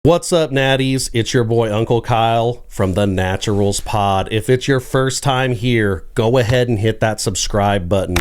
What's up, natties? It's your boy Uncle Kyle from the Naturals Pod. If it's your first time here, go ahead and hit that subscribe button.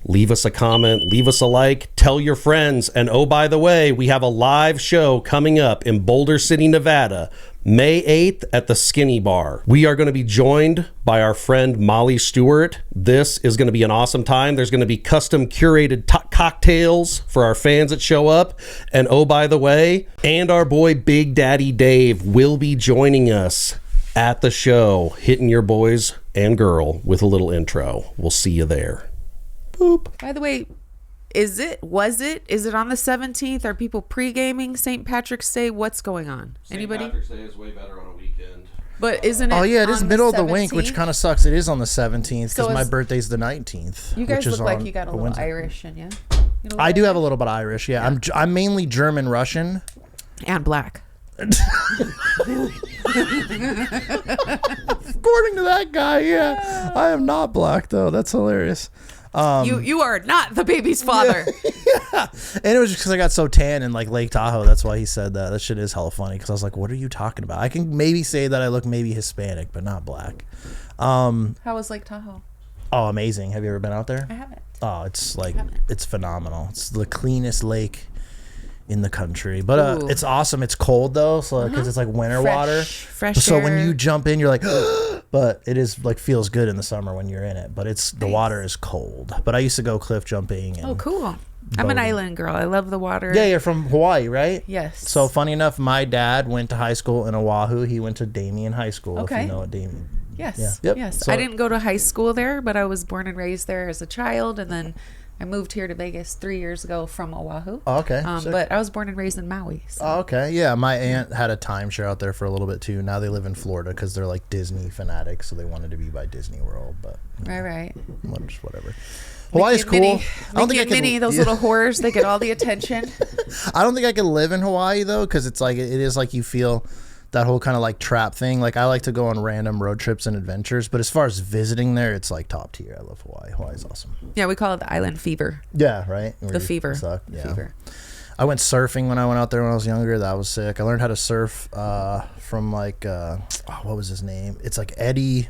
Leave us a comment, leave us a like, tell your friends. And oh, by the way, we have a live show coming up in Boulder City, Nevada, May 8th at the Skinny Bar. We are going to be joined by our friend Molly Stewart. This is going to be an awesome time. There's going to be custom curated cocktails for our fans that show up. And oh, by the way, and our boy Big Daddy Dave will be joining us at the show, hitting your boys and girl with a little intro. We'll see you there. Boop. By the way, is it on the 17th? Are people pre-gaming St. Patrick's Day? What's going on? Anybody? St. Patrick's Day is way better on a weekend. But isn't it? Oh yeah, it is middle of the 17th? week, which kind of sucks. It is on the 17th because So my birthday's the 19th. You guys which is look like on you got a little Wednesday. Irish in you. I do have a little bit Irish. Yeah, I'm mainly German Russian. And black. According to that guy, yeah. I am not black though. That's hilarious. You are not the baby's father. Yeah. And it was just because I got so tan in like Lake Tahoe. That's why he said that. That shit is hella funny because I was like, what are you talking about? I can maybe say that I look maybe Hispanic, but not black. How was Lake Tahoe? Oh, amazing. Have you ever been out there? I haven't. Oh, it's like, it's phenomenal. It's the cleanest lake in the country, but it's awesome. It's cold though, so because it's like winter water, fresh so air. when you jump in, you're like, but it is like feels good in the summer when you're in it. But it's the water is cold. But I used to go cliff jumping. And Oh, cool. I'm an island girl. I love the water. Yeah, you're from Hawaii, right? Yes. So funny enough, my dad went to high school in Oahu. He went to Damien High School. Okay. If you know what Damien. Yes. Yeah. Yep. Yes. So- I didn't go to high school there, but I was born and raised there as a child, and then I moved here to Vegas 3 years ago from Oahu. Oh, okay. Sick. But I was born and raised in Maui. So. Oh, okay. Yeah, my aunt had a timeshare out there for a little bit too. Now they live in Florida because they're like Disney fanatics, so they wanted to be by Disney World. But Right. just whatever. Hawaii's cool. Mickey I don't think I and Minnie, could. those little whores, they get all the attention. I don't think I could live in Hawaii though, because it's like it is like you feel that whole kind of like trap thing. Like I like to go on random road trips and adventures, but as far as visiting there, it's like top tier. I love Hawaii. Hawaii's awesome. Yeah, we call it the island fever. Yeah, right. The fever. Yeah. Fever. I went surfing when I went out there when I was younger. That was sick. I learned how to surf from like what was his name? It's like Eddie.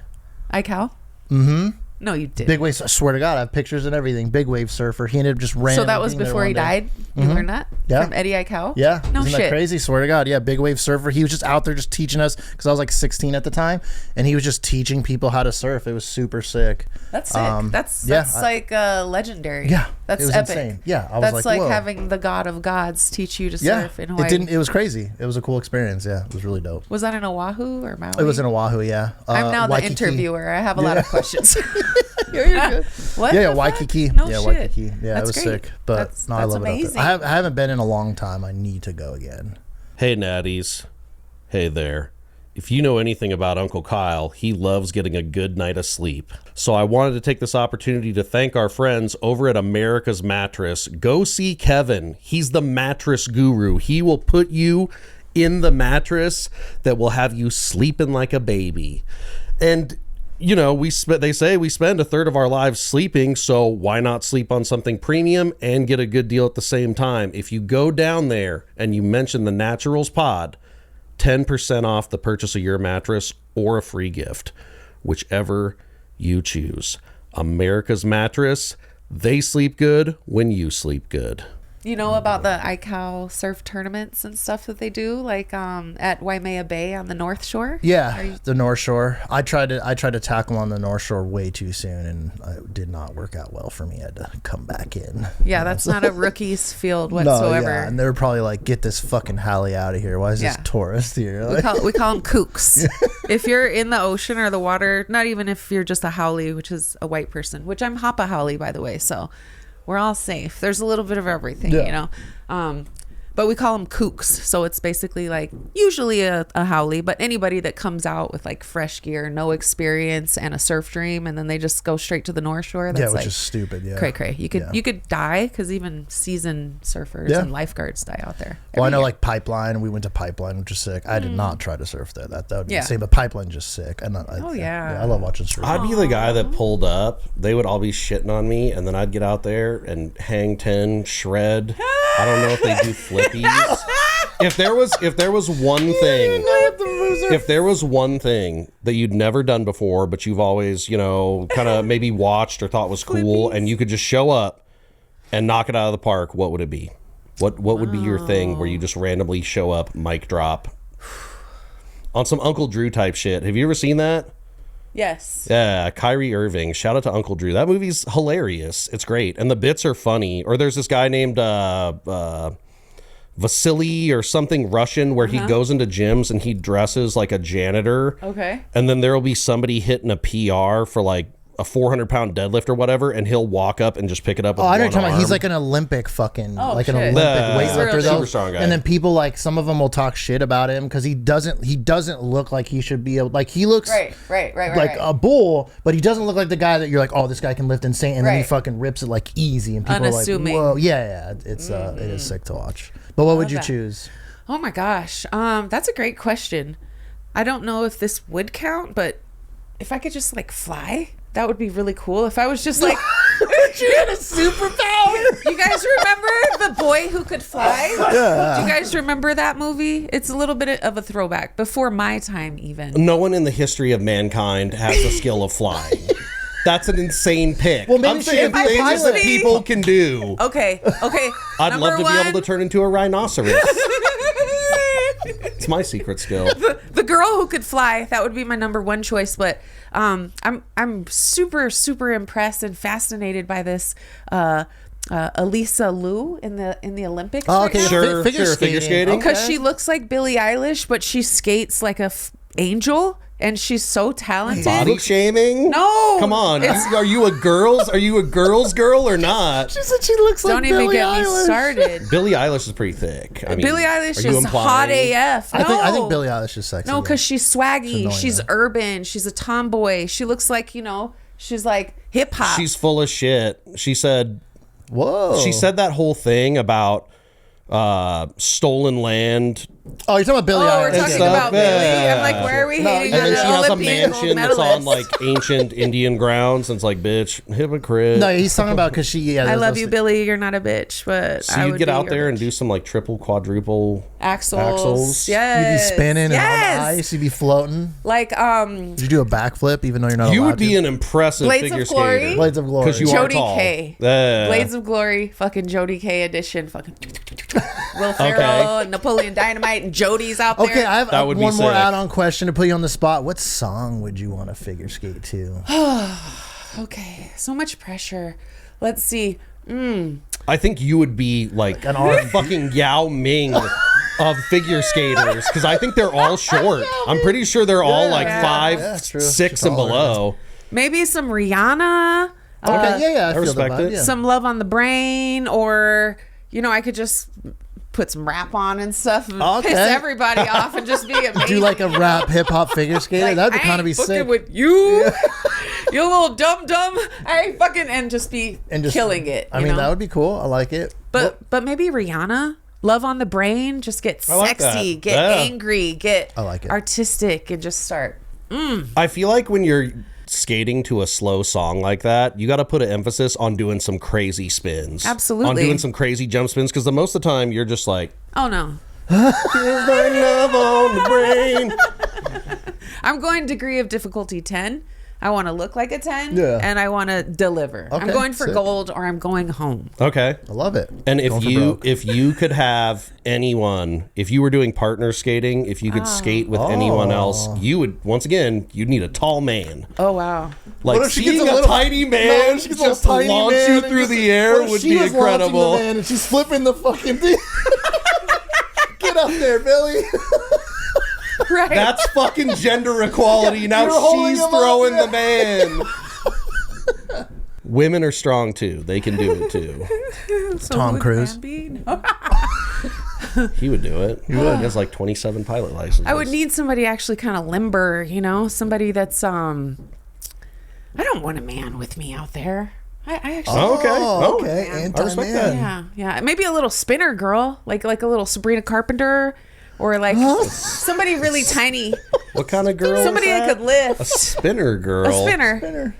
iCal? Mm-hmm. No, you didn't. Big wave. I swear to God, I have pictures and everything. Big wave surfer. He ended up just randomly. So that was being there before he one day. died? You learned that? Yeah. From Eddie iCal? Yeah. No Isn't shit. that crazy? Swear to God. Yeah. Big wave surfer. He was just out there just teaching us because I was like 16 at the time, and he was just teaching people how to surf. It was super sick. That's sick. That's like legendary. Yeah. That's it was epic. insane. Yeah. I was That's like, like whoa. having the god of gods teach you to surf in Hawaii. It was crazy. It was a cool experience. Yeah. It was really dope. Was that in Oahu or Maui? It was in Oahu. Yeah. I'm now the Waikiki. interviewer. I have a lot of questions. Yeah, you're good. What? Yeah, the fuck? Waikiki. No yeah, shit. Waikiki. Yeah, That's it was great. sick. But That's I love amazing. it out there. I haven't been in a long time. I need to go again. Hey, natties. Hey there. If you know anything about Uncle Kyle, he loves getting a good night of sleep. So I wanted to take this opportunity to thank our friends over at Americas Mattress. Go see Kevin. He's the mattress guru. He will put you in the mattress that will have you sleeping like a baby. And you know, they say we spend a third of our lives sleeping, so why not sleep on something premium and get a good deal at the same time? If you go down there and you mention the Naturals Pod, 10% off the purchase of your mattress or a free gift, whichever you choose. America's Mattress, they sleep good when you sleep good. You know about the iCal surf tournaments and stuff that they do, like at Waimea Bay on the North Shore? Yeah, the North Shore. I tried to tackle on the North Shore way too soon, and it did not work out well for me. I had to come back in. Yeah, that's not a rookie's field whatsoever. No, yeah, and they were probably like, "Get this fucking Hallie out of here! Why is this tourist here?" Like, We call them kooks. If you're in the ocean or the water, not even if you're just a haole, which is a white person, which I'm Hapa haole, by the way, so we're all safe. There's a little bit of everything, you know. But we call them kooks. So it's basically like usually a haole, but anybody that comes out with like fresh gear, no experience, and a surf dream, and then they just go straight to the North Shore. That's which like is stupid. Yeah, cray. You could die because even seasoned surfers and lifeguards die out there. Well, I know like Pipeline. We went to Pipeline, which is sick. I did not try to surf there. That would be Yeah. insane. But Pipeline just sick. I love watching surf. I'd be the guy that pulled up. They would all be shitting on me, and then I'd get out there and hang 10, shred. I don't know if they do flippies. if there was one thing, if there was one thing that you'd never done before, but you've always, you know, kind of maybe watched or thought was cool, and you could just show up and knock it out of the park, what would it be? What would be your thing where you just randomly show up, mic drop, on some Uncle Drew type shit? Have you ever seen that? Yes. Yeah, Kyrie Irving. Shout out to Uncle Drew. That movie's hilarious. It's great, and the bits are funny. Or there's this guy named Vasily or something Russian, where he goes into gyms and he dresses like a janitor. Okay. And then there will be somebody hitting a PR for like a 400-pound deadlift or whatever, and he'll walk up and just pick it up with I know one what you're talking about. arm. He's like an Olympic fucking, like an shit. Olympic He's weightlifter real though. super strong guy. And then people like, some of them will talk shit about him because he doesn't look like he should be able, like he looks Right. like a bull, but he doesn't look like the guy that you're like, oh, this guy can lift insane, and then he Right. fucking rips it like easy, and people Unassuming. are like, whoa, yeah, it's it is sick to watch. But what would you that. choose? Oh my gosh. That's a great question. I don't know if this would count, but if I could just like fly, that would be really cool. If I was just like, You had a superpower. you guys remember The Boy Who Could Fly? Yeah. Do you guys remember that movie? It's a little bit of a throwback, before my time even. No one in the history of mankind has the skill of flying. That's an insane pick. Well, maybe I'm saying if I things that pilot- people can do. Okay. I'd Number love to be able to one, turn into a rhinoceros. It's my secret skill. the girl who could fly, that would be my number one choice. But I'm super impressed and fascinated by this Elisa Liu in the Olympics. Oh, right okay, now. Sure, figure figure skating. skating. Because she looks like Billie Eilish, but she skates like a angel, and she's so talented. Body shaming? No, Come on. it's- Are you a girl's girl or not? She said she looks like Don't even Billie get me Eilish. started. Billie Eilish is pretty thick. I mean, Billie Eilish are you is implying- hot AF. I think Billie Eilish is sexy. No, though. because she's swaggy. annoying, She's though. urban. She's a tomboy. She looks like, she's like hip hop. She's full of shit. She said that whole thing about stolen land. Oh, you're talking about Billie Oh, Eilish. we're talking stuff, about Billie. yeah. I'm like, where are we No, hating and on And then the she has a Olympian gold mansion that's on medalist? like ancient Indian grounds, and it's like, bitch, hypocrite. No, he's talking about because she. Yeah, I love those- you, Billy. You're not a bitch, but So I you'd would get be out your there and bitch. do some like triple, quadruple axles. You'd Yes, be spinning and on yes. the ice. You'd be floating. Like Did you do a backflip even though you're not You allowed would be to? an impressive Blades figure of Glory? skater. Blades of Glory. Because you Jodi are tall. K. Yeah. Blades of Glory, fucking Jodi K edition, fucking Will Ferrell and Napoleon Dynamite and Jody's out there. Okay, I have That would be one more sick. add-on question to put you on the spot. What song would you want to figure skate to? Okay, so much pressure. Let's see. I think you would be like an the R&B. fucking Yao Ming of figure skaters, because I think they're all short. I'm pretty sure they're all like Yeah. 5, Yeah, true. 6 Just and all below. Maybe some Rihanna. Okay, yeah, I feel respect the vibe, it. yeah. Some Love on the Brain, or I could just put some rap on and stuff and Okay. piss everybody off and just be amazing. Do like a rap hip hop figure skater. Like, That'd I kind of be ain't fucking sick. with you, you little dumb. I ain't fucking, and just be And just killing it. I mean, that would be cool. I like it. but maybe Rihanna, Love on the Brain, just get like sexy, that. get Yeah. angry, get I like it. artistic, and just start. I feel like when you're skating to a slow song like that, you got to put an emphasis on doing some crazy spins. Absolutely. On doing some crazy jump spins, because the most of the time you're just like, Oh no. "Is there love on the brain?" I'm going degree of difficulty 10. I want to look like a 10, Yeah. and I want to deliver. I'm Okay, going for sick. gold, or I'm going home. Okay. I love it. And Going for broke. if you could have anyone, if you were doing partner skating, if you could skate with anyone else, you would, once again, you'd need a tall man. Oh wow. Like What if she seeing gets a, a little- tiny No, man she gets a little just tiny launch man you and through just- the air what if would she be was launching incredible. the man and she's flipping the fucking thing. Get up there, Billy. Right. That's fucking gender equality. Now You're holding she's him up, throwing yeah. the man. Women are strong too. They can do it too. So Tom would Cruise. Bambi? No. He would do it. He has like 27 pilot licenses. I would need somebody actually kind of limber, somebody that's I don't want a man with me out there. I actually Oh, okay. Oh, Oh, okay. I respect that. yeah. Maybe a little spinner girl, like a little Sabrina Carpenter, or like somebody really tiny. What kind of girl? Somebody is I that? could lift. A spinner girl. A spinner. Spinner.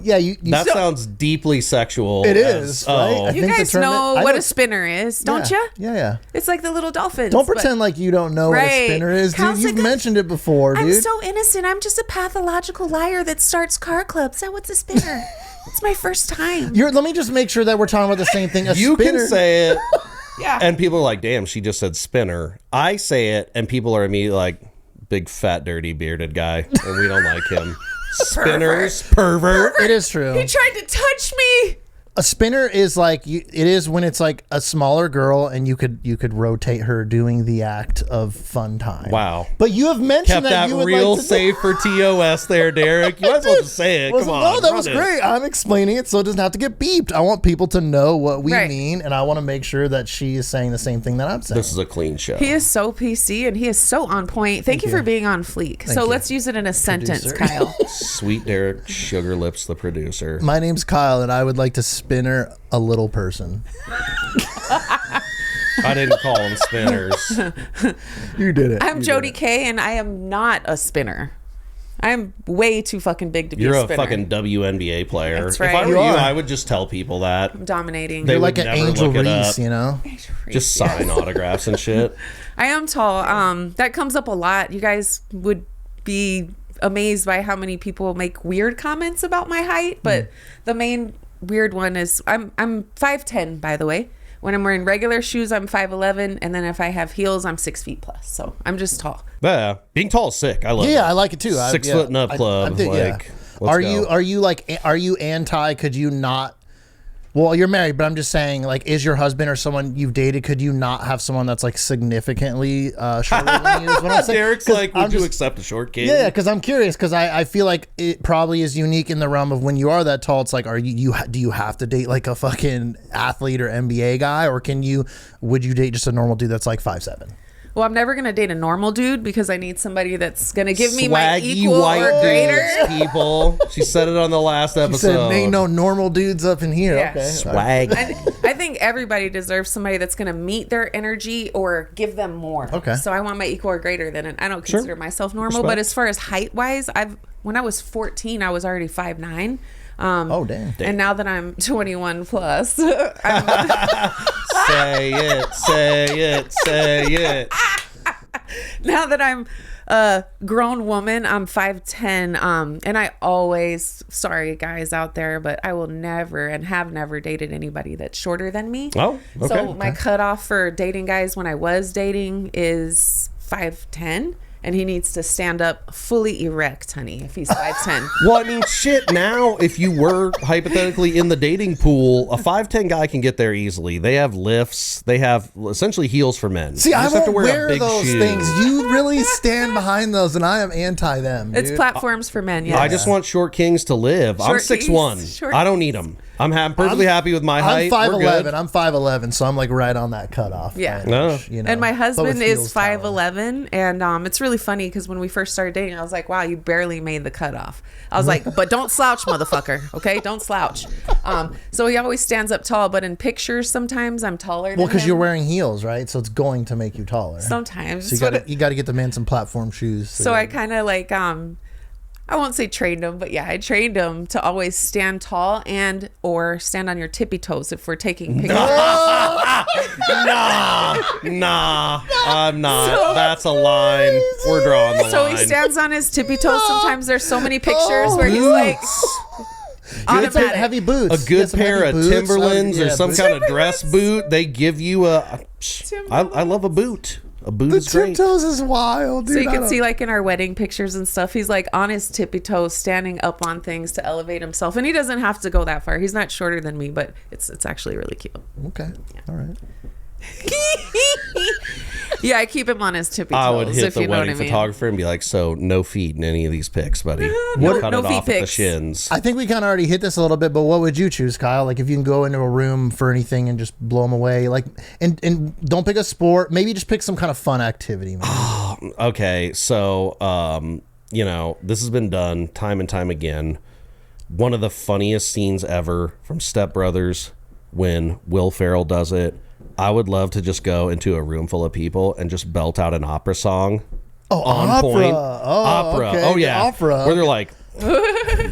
Yeah, that sounds deeply sexual. It is, right? I You think the guys term know I what a spinner is, don't you? Yeah. It's like the little dolphins. Don't pretend like you don't know what a Right. spinner is, dude. Kyle's You've like, mentioned it before, dude. I'm so innocent. I'm just a pathological liar that starts car clubs. So what's a spinner? It's my first time. Let me just make sure that we're talking about the same thing. You spinner, can say it, Yeah. and people are like, "Damn, she just said spinner." I say it, and people are immediately like, "Big fat dirty bearded guy," and we don't like him. Spinners, pervert. It is true. He tried to touch me. A spinner is like it is when it's like a smaller girl and you could rotate her doing the act of fun time. Wow. But you have mentioned Kept that you would real like to safe for TOS there, Derek. You might as well just say it. Come on. No, that run was it. great. I'm explaining it so it doesn't have to get beeped. I want people to know what we Right. mean, and I want to make sure that she is saying the same thing that I'm saying. This is a clean show. He is so PC and he is so on point. Thank you for being on fleek. So you. let's use it in a sentence, Producer. Kyle. Sweet Derek Sugar Lips, the producer. My name's Kyle, and I would like to spinner a little person. I didn't call them spinners. You did it. I'm Jodi K and I am not a spinner. I'm way too fucking big to be You're a a spinner. fucking WNBA player. That's If I right. were You you, are. I would just tell people that. I'm dominating. They You're would like an never Angel look it Reese, up. you know? Just sign autographs and shit. I am tall. That comes up a lot. You guys would be amazed by how many people make weird comments about my height, but the main weird one is I'm 5'10", by the way. When I'm wearing regular shoes, I'm 5'11", and then if I have heels, I'm 6 feet plus. So I'm just tall. Yeah, being tall is sick. I love it. Yeah, I like it too. 6 foot and up club. Like, let's go. Are you anti? Could you not? Well, you're married, but I'm just saying, like, is your husband or someone you've dated? Could you not have someone that's like significantly shorter than you? Is what I'm saying. Derek's 'Cause like, I'm would you just- accept a short kid? Yeah, because I'm curious, because I feel like it probably is unique in the realm of when you are that tall. It's like, do you have to date like a fucking athlete or NBA guy, or would you date just a normal dude that's like 5'7"? Well, I'm never going to date a normal dude because I need somebody that's going to give me my Swaggy equal white or greater. dudes, people. She said it on the last He episode. said, "Ain't no normal dudes up in here." Yeah. Okay, Swag. I think everybody deserves somebody that's going to meet their energy or give them more. Okay. So I want my equal or greater than, I don't consider myself normal, but as far as height wise, when I was 14, I was already 5'9". Oh damn. And now that I'm 21 plus, Say it, say it, say it. now that I'm a grown woman, I'm 5'10", and I always, sorry guys out there, but I will never and have never dated anybody that's shorter than me. Oh, okay. So my cutoff for dating guys when I was dating is 5'10", and he needs to stand up fully erect, honey, if he's 5'10". Well, I mean, shit, now, if you were hypothetically in the dating pool, a 5'10" guy can get there easily. They have lifts. They have essentially heels for men. See, You I just have to won't wear a big those shoe. things. You really stand behind those, and I am anti them. It's platforms for men, yeah. I just want short kings to live. I'm Short 6'1". kings, short I don't need them. I'm perfectly happy with my height. I'm We're good. 5'11". I'm 5'11", so I'm like right on that cutoff. Yeah. No. You know, And my but husband with is heels power. 5'11", and it's really funny because when we first started dating, I was like, wow, you barely made the cutoff. I was like, but don't slouch, motherfucker, okay? Don't slouch. So he always stands up tall, but in pictures sometimes I'm taller than Well, because him. you're wearing heels, right? So it's going to make you taller. Sometimes. So you got to get the man some platform shoes. So I kind of like, I won't say trained him, but yeah, I trained him to always stand tall and or stand on your tippy toes if we're taking pictures. Nah, I'm not. That's a line. We're drawing the So line. he stands on his tippy toes. Sometimes there's so many pictures where he's like automatic. heavy boots. A good Some pair heavy of boots. Timberlands or Yeah, some boots. kind of dress boot. They give you I love a boot. A boot The is great. tiptoes is wild, dude. So you I can don't- see like in our wedding pictures and stuff, he's like on his tippy toes, standing up on things to elevate himself. And he doesn't have to go that far. He's not shorter than me, but it's actually really cute. Okay. All right. Yeah, I keep him on his tippy toes. I would hit if the you know what I wedding mean. photographer and be like, so no feet in any of these pics, buddy. No- Cut no it feet off at the pics. shins. I think we kind of already hit this a little bit, but what would you choose, Kyle? Like if you can go into a room for anything and just blow them away, like, and don't pick a sport. Maybe just pick some kind of fun activity. Maybe. Okay, so this has been done time and time again. One of the funniest scenes ever from Step Brothers when Will Ferrell does it. I would love to just go into a room full of people and just belt out an opera song. Oh, on opera. point. Oh, Opera. okay. Oh yeah. Opera. Where they're like,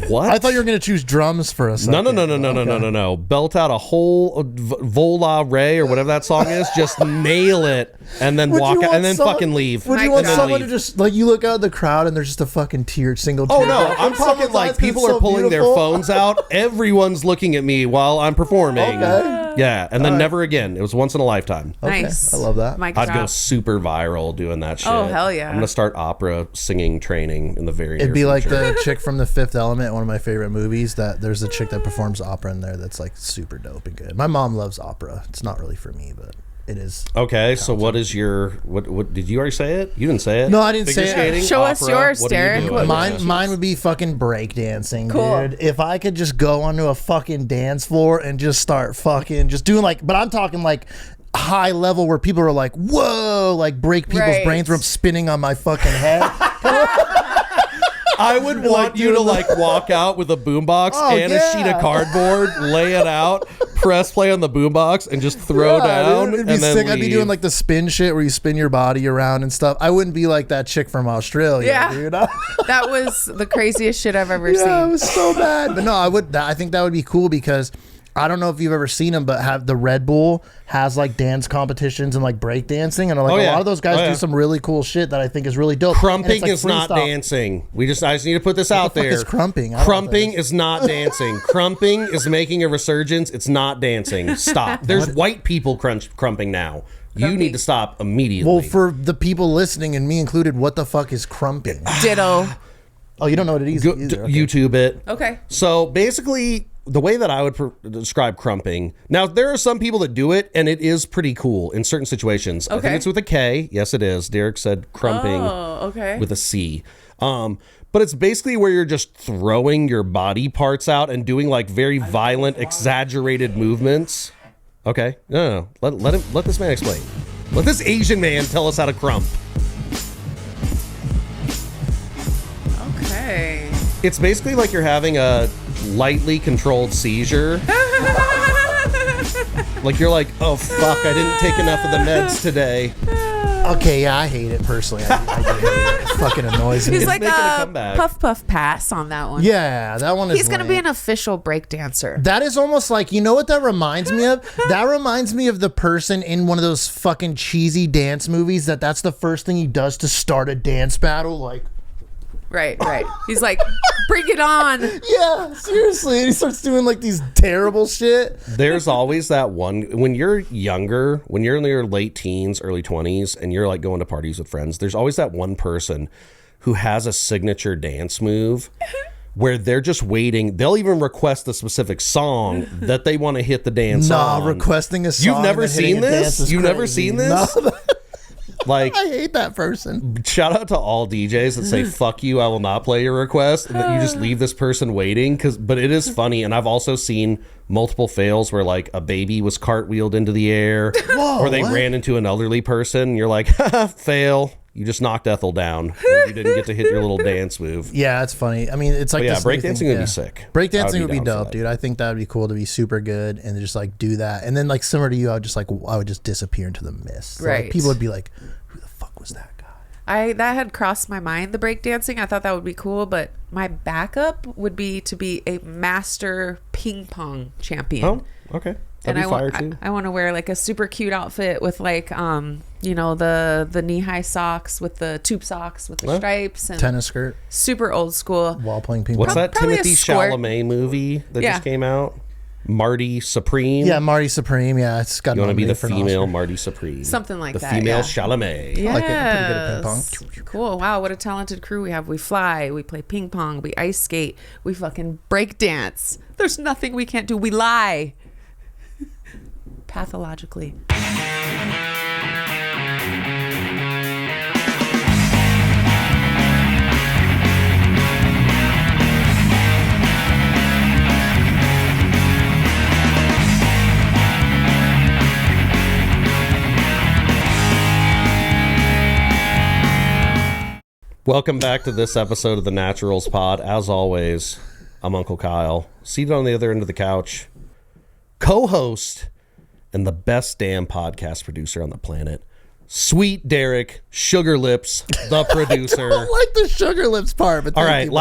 What? I thought you were going to choose drums for a second. No. Belt out a whole Vola Ray or whatever that song is. Just nail it and then walk out and then fucking leave. Would you want someone to just, like, you look out at the crowd and there's just a fucking single tear? Oh, no. I'm talking like people are pulling their phones out. Everyone's looking at me while I'm performing. Okay. Yeah. And then never again. It was once in a lifetime. Okay. Nice. I love that. I'd go super viral doing that shit. Oh, hell yeah. I'm going to start opera singing training in the very It'd near be like future. the chick from The Fifth Element, one of my favorite movies. That there's a chick that performs opera in there that's like super dope and good. My mom loves opera. It's not really for me, but it is. Okay, so what is your what did you already say it? You didn't say it. No, I didn't Figure say it. skating, Show us opera, yours, what are you Derek. doing? Mine would be fucking breakdancing, Cool. dude. If I could just go onto a fucking dance floor and just start fucking just doing like, but I'm talking like high level where people are like, whoa, like break people's Right. brains from spinning on my fucking head. I would want you to like walk out with a boombox and a sheet of cardboard, lay it out, press play on the boombox, and just throw down. Dude, it'd be and then sick. I'd be leave. doing like the spin shit where you spin your body around and stuff. I wouldn't be like that chick from Australia, Yeah. dude. That was the craziest shit I've ever Yeah, it seen. was so bad. But no, I think that would be cool because I don't know if you've ever seen them, but have the Red Bull has like dance competitions and like break dancing, and like a lot of those guys do some really cool shit that I think is really dope. Crumping like is not freestyle. dancing. I just need to put this out the fuck there. is crumping? I don't know what that Crumping is not dancing. Crumping is making a resurgence. It's not dancing. Stop. There's white people crumping now. You need to stop immediately. Well, for the people listening and me included, what the fuck is crumping? Ditto. Oh, you don't know what it is either. Okay. YouTube it. Okay. So basically, the way that I would describe crumping. Now, there are some people that do it, and it is pretty cool in certain situations. I Okay. think it's with a K. Yes, it is. Derek said crumping Okay. with a C. But it's basically where you're just throwing your body parts out and doing like very violent, exaggerated movements. Okay. No. Let this man explain. Let this Asian man tell us how to crump. Okay. It's basically like you're having a lightly controlled seizure. Like you're like, oh fuck, I didn't take enough of the meds today. Okay, yeah, I hate it personally. I do hate it. It fucking annoys me. He's like making a a comeback. puff pass on that one. Yeah, that one is. He's going to lame. be an official break dancer. That is almost like, you know what that reminds me of? That reminds me of the person in one of those fucking cheesy dance movies that's the first thing he does to start a dance battle. Like, Right. He's like, bring it on. yeah, seriously. And he starts doing like these terrible shit. There's always that one when you're younger, when you're in your late teens, early 20s, and you're like going to parties with friends, there's always that one person who has a signature dance move where they're just waiting. They'll even request a specific song that they want to hit the dance on. Requesting a song. You've never and then hitting seen a dance this? is You've never crazy. seen this? No. Like, I hate that person. shout out to all DJs that say "fuck you," I will not play your request, and that you just leave this person waiting. But it is funny, and I've also seen multiple fails where like a baby was cartwheeled into the air, or they ran into an elderly person. And you're like, fail. You just knocked Ethel down. You didn't get to hit your little dance move. Yeah, it's funny. I mean, it's like But yeah, this new breakdancing thing, would be sick. I Breakdancing would be down for dope, that. dude. I think that would be cool to be super good and just like do that. And then like similar to you, I would just disappear into the mist. So, like, Right. people would be like, who the fuck was that guy? That had crossed my mind, the breakdancing. I thought that would be cool, but my backup would be to be a master ping pong champion. Oh, okay. That'd be fire too. I want to wear like a super cute outfit with like the knee-high socks with the tube socks with the stripes and Tennis skirt super old school. while playing ping What's pong. that Probably a Timothy squirt. Chalamet movie that Yeah. just came out? Marty Supreme. Yeah, Marty Supreme. Yeah, it's got. You want to be the nominated for an female Oscar. Marty Supreme. Something like the that, female yeah. Chalamet. Yeah. I like it. I'm pretty good at ping pong. Cool. Wow, what a talented crew we have. We fly, we play ping pong, we ice skate, we fucking break dance. There's nothing we can't do. We lie. Pathologically. Welcome back to this episode of the Naturals Pod. As always, I'm Uncle Kyle, seated on the other end of the couch, co-host and the best damn podcast producer on the planet, Sweet Derek, Sugar Lips, the producer. I don't like the Sugar Lips part, but All thank right, you,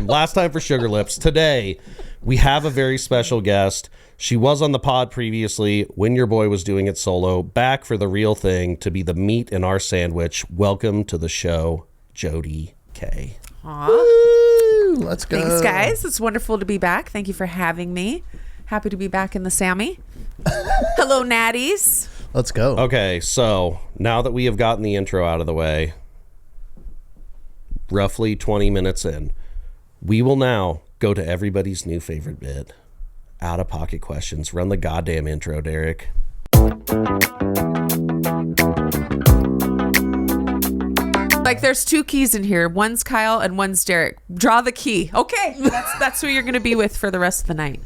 last time for Sugar Lips. Today, we have a very special guest. She was on the pod previously when your boy was doing it solo, back for the real thing to be the meat in our sandwich. Welcome to the show, Jodi K. Woo, let's go. Thanks, guys. It's wonderful to be back. Thank you for having me. Happy to be back in the Sammy. Hello, Natties. Let's go. Okay, so now that we have gotten the intro out of the way, roughly 20 minutes in, we will now go to everybody's new favorite bit, out-of-pocket questions. Run the goddamn intro, Derek. Like, there's two keys in here. One's Kyle and one's Derek. Draw the key. Okay, that's who you're going to be with for the rest of the night.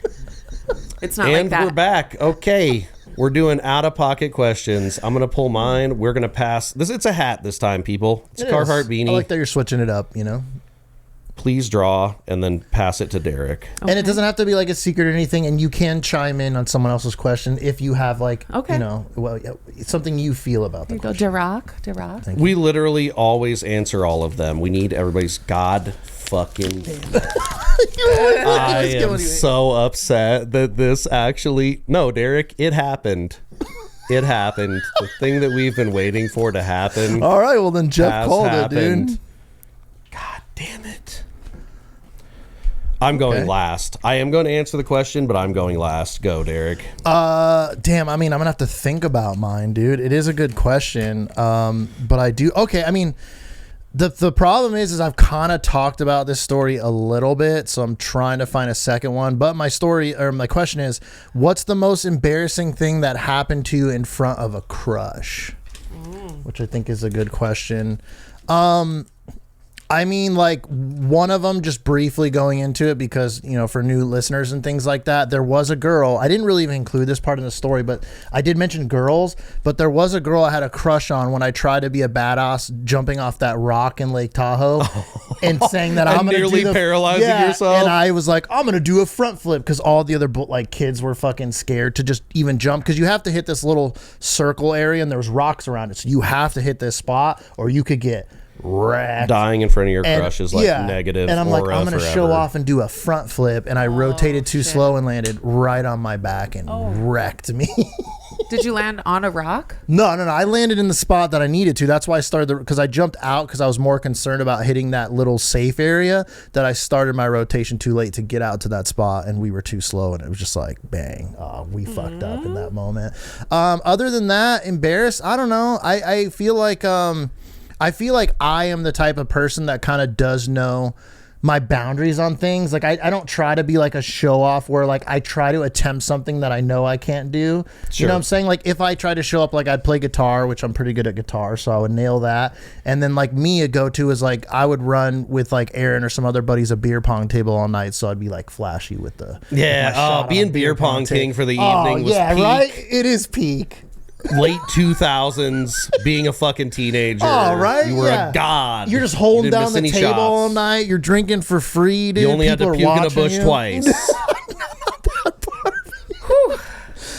It's not like that. And we're back. Okay. We're doing out-of-pocket questions. I'm going to pull mine. We're going to pass. It's a hat this time, people. It's a Carhartt beanie. I like that you're switching it up, you know? Please draw and then pass it to Derek. Okay. And it doesn't have to be like a secret or anything, and you can chime in on someone else's question if you have like, you know, well, something you feel about the question. Derek. We literally always answer all of them. We need everybody's god fucking damn it. I am so upset that this actually... No, Derek, it happened. It happened. The thing that we've been waiting for to happen. All right, well then Jeff called happened. it, dude. God damn it. I'm going last. I am going to answer the question, but I'm going last. Go, Derek. Damn, I mean, I'm going to have to think about mine, dude. It is a good question. But I do... Okay, I mean... The problem is I've kind of talked about this story a little bit, so I'm trying to find a second one. But my question is, what's the most embarrassing thing that happened to you in front of a crush? Which I think is a good question. I mean, like, one of them, just briefly going into it because, you know, for new listeners and things like that, there was a girl. I didn't really even include this part in the story, but I did mention girls. But there was a girl I had a crush on when I tried to be a badass jumping off that rock in Lake Tahoe and saying that I'm going to nearly paralyzing yourself. And I was like, I'm going to do a front flip because all the other like kids were fucking scared to just even jump because you have to hit this little circle area and there was rocks around it. So you have to hit this spot or you could get wrecked. Dying in front of your crush is like negative. And I'm like, I'm going to forever. show off and do a front flip. And I rotated too slow and landed right on my back and wrecked me. Did you land on a rock? No. I landed in the spot that I needed to. That's why I started because I jumped out because I was more concerned about hitting that little safe area that I started my rotation too late to get out to that spot. And we were too slow. And it was just like, bang, we fucked up in that moment. Other than that, embarrassed, I don't know. I feel like I am the type of person that kind of does know my boundaries on things. Like I don't try to be like a show off where like I try to attempt something that I know I can't do. Sure. You know what I'm saying? Like if I try to show up, like I'd play guitar, which I'm pretty good at guitar, so I would nail that. And then like me, a go-to is like I would run with like Aaron or some other buddies a beer pong table all night, so I'd be like flashy with the being beer pong king for the evening was peak. Right? It is peak. Late 2000s, being a fucking teenager. Oh, right? You were a god. You're just holding didn't down miss the any table shots. all night. You're drinking for free, dude. You only had to People puke in a watching bush you. twice.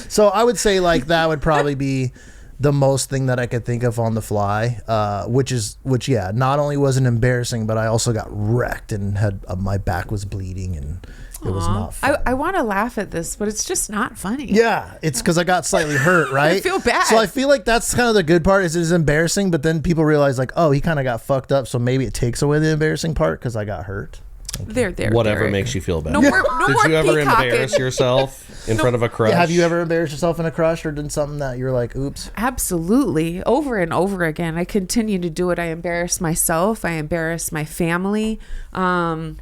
So I would say like that would probably be the most thing that I could think of on the fly, which not only wasn't embarrassing, but I also got wrecked and had my back was bleeding and it was not fun. I want to laugh at this, but it's just not funny. Yeah, it's because I got slightly hurt, right? I feel bad. So I feel like that's kind of the good part is it's embarrassing, but then people realize like, oh, he kind of got fucked up, so maybe it takes away the embarrassing part because I got hurt. There. Whatever Derek. makes you feel better. No more Did you ever peacocking. embarrass yourself in front of a crush? Yeah, have you ever embarrassed yourself in a crush or done something that you're like, oops? Absolutely. Over and over again. I continue to do it. I embarrass myself. I embarrass my family. One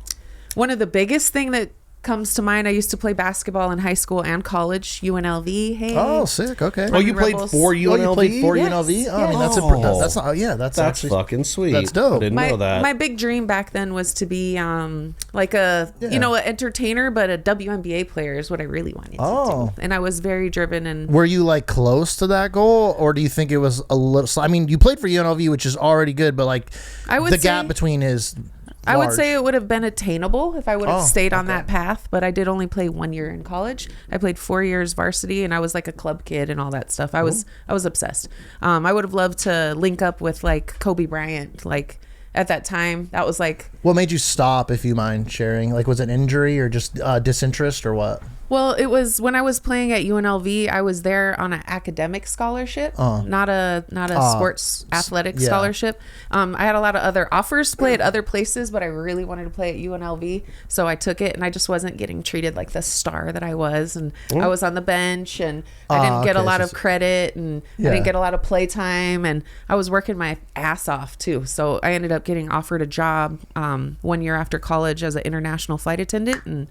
of the biggest thing that comes to mind, I used to play basketball in high school and college, UNLV. Hey. Oh, sick. Okay. Oh, you played Rebels. for UNLV? Oh, you played for Yes. UNLV? Oh, I mean, Yes. that's actually fucking sweet. That's dope. I didn't know that. My big dream back then was to be like an entertainer, but a WNBA player is what I really wanted to do. And I was very driven. And were you like close to that goal, or do you think it was a little? I mean, you played for UNLV, which is already good, but like I would the gap between is I would large. say it would have been attainable if I would have Oh, stayed on okay. that path, but I did only play 1 year in college. I played 4 years varsity, and I was like a club kid and all that stuff. I was obsessed. I would have loved to link up with like Kobe Bryant, like at that time. That was like, What made you stop, if you mind sharing? Like, was it injury or just disinterest or what? well, it was when I was playing at UNLV. I was there on an academic scholarship, not a sports athletic yeah. scholarship. I had a lot of other offers to play at other places, but I really wanted to play at UNLV, so I took it. And I just wasn't getting treated like the star that I was, and I was on the bench, and I didn't get a lot of credit, and I didn't get a lot of play time, and I was working my ass off too. So I ended up getting offered a job 1 year after college as an international flight attendant, and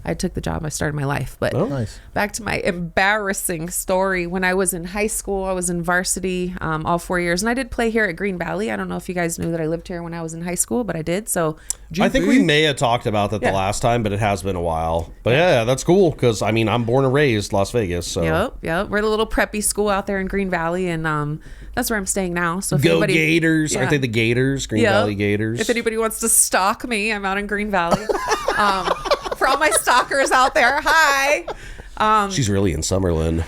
I took the job. I started my life. But Nice. back to my embarrassing story. When I was in high school, I was in varsity all 4 years, and I did play here at Green Valley. I don't know if you guys knew that I lived here when I was in high school, but I did. So I think we may have talked about that the last time, but it has been a while. But yeah, that's cool because I mean I'm born and raised Las Vegas. So Yep. We're the little preppy school out there in Green Valley, and that's where I'm staying now. So if Go anybody, Gators! Aren't they the Gators? Green Valley Gators. If anybody wants to stalk me, I'm out in Green Valley. For all my stalkers out there, hi. She's really in Summerlin.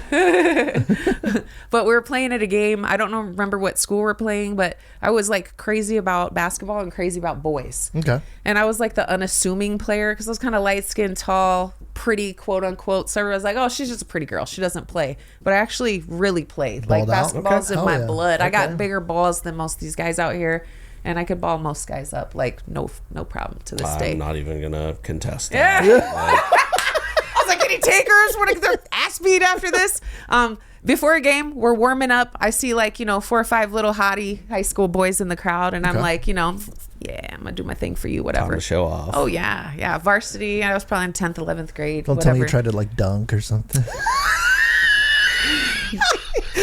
But we were playing at a game. I don't remember what school we're playing, but I was like crazy about basketball and crazy about boys. Okay. And I was like the unassuming player because I was kind of light skinned, tall, pretty, quote unquote. So everyone was like, oh, she's just a pretty girl. She doesn't play. But I actually really played. Balled Like out? basketball's Okay. in Hell my yeah. blood. I got Okay. bigger balls than most of these guys out here. And I could ball most guys up, like no problem to this day. I'm not even gonna contest that. I was like, any takers? Want to ass beat after this? Before a game, we're warming up. I see like 4 or 5 little hottie high school boys in the crowd, and I'm like, yeah, I'm gonna do my thing for you, whatever. Time to show off. Oh yeah, varsity. I was probably in 10th, 11th grade. Don't tell me whatever. you tried to like dunk or something.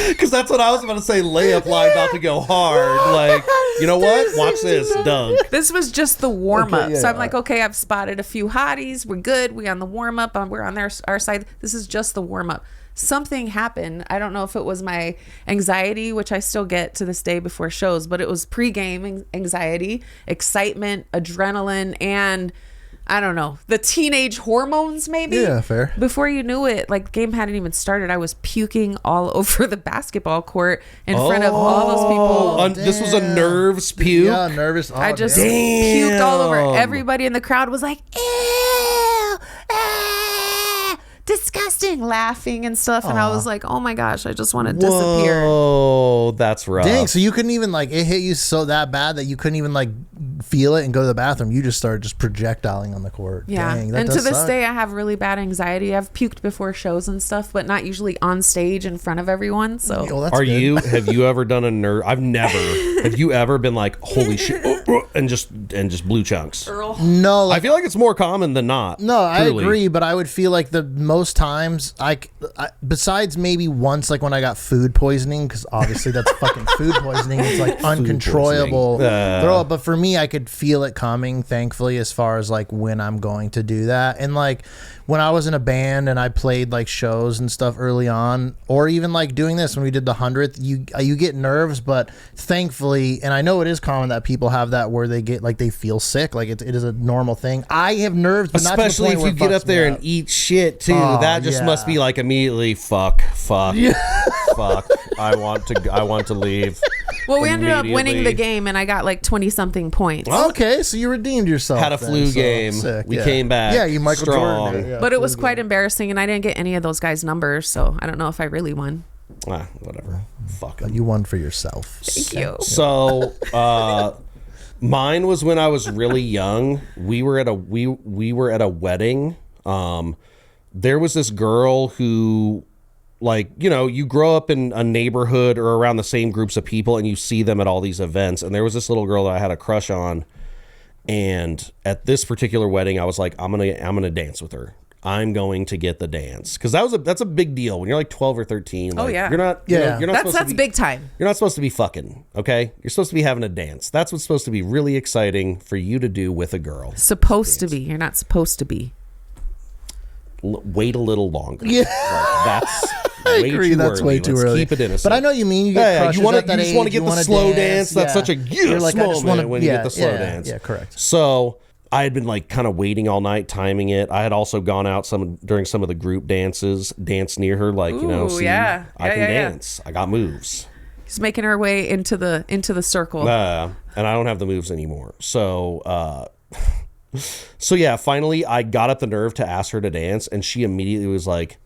Because that's what I was about to say. Layup line about to go hard. Like, you know what? Watch this. Dunk. This was just the warm up. Okay, yeah, So I'm like, okay, I've spotted a few hotties. We're good. We on the warm up. We're on our side. This is just the warm up. Something happened. I don't know if it was my anxiety, which I still get to this day before shows, but it was pre-game anxiety, excitement, adrenaline, and I don't know, the teenage hormones maybe. Yeah, fair. Before you knew it, like the game hadn't even started, I was puking all over the basketball court in front of all those people. This was a nerves puke. Yeah, nervous. Oh, I just damn. puked all over. Damn. Everybody in the crowd was like, ew, disgusting, laughing and stuff. And I was like, oh my gosh, I just want to disappear. Oh, that's rough. Dang, so you couldn't even like, it hit you so that bad that you couldn't even like feel it and go to the bathroom. You just started just projectiling on the court. Yeah. Dang, that And to does this suck. day, I have really bad anxiety. I've puked before shows and stuff, but not usually on stage in front of everyone. So Oh, that's Are good. have you ever done a nerve? I've never. Have you ever been like, holy shit, and just blue chunks? No, I like, feel like it's more common than not. no, I truly. agree, but I would feel like the most times I besides maybe once, like when I got food poisoning, because obviously that's fucking food poisoning. It's like uncontrollable throw up. But for me, I could feel it coming, thankfully, as far as like when I'm going to do that. And like when I was in a band and I played like shows and stuff early on, or even like doing this when we did the 100th, you get nerves, but thankfully, and I know it is common that people have that where they get like they feel sick, like it is a normal thing. I have nerves, but Especially not to the if point you where it get up fucks me there up. and eat shit too. Oh, That just yeah. must be like immediately fuck. Fuck. I want to leave. well, we ended up winning Immediately. the game, and I got like 20 something points. Okay, so you redeemed yourself. Had a then, flu so game. sick, We yeah. came back Yeah, you Michael strong. Jordan. Yeah, But it flu was game. quite embarrassing, and I didn't get any of those guys' numbers, so I don't know if I really won. Whatever. Fuck 'em. You won for yourself. Thank you. So, mine was when I was really young. We were at a wedding. There was this girl who, like, you grow up in a neighborhood or around the same groups of people, and you see them at all these events. And there was this little girl that I had a crush on. And at this particular wedding, I was like, I'm gonna dance with her. I'm going to get the dance, because that's a big deal when you're like 12 or 13. Oh, Like, yeah. you're not. Yeah. You're not supposed to That's be, big time. You're not supposed to be fucking, okay? You're supposed to be having a dance. That's what's supposed to be really exciting for you to do with a girl. Supposed to be. You're not supposed to be. wait a little longer. Yeah. Like, that's I way agree. too That's early. way too Let's early. keep it innocent. But I know what you mean. You get crushes at that you just want to age, get you the wanna slow dance. That's yeah. such a You're yes like, I just moment wanna- when you get the slow yeah, dance. Yeah, correct. So I had been like kind of waiting all night, timing it. I had also gone out during some of the group dances, danced near her, like, you know, Ooh, see, yeah. I can dance. I got moves. He's making her way into the circle. And I don't have the moves anymore. So, so yeah, finally I got up the nerve to ask her to dance, and she immediately was like,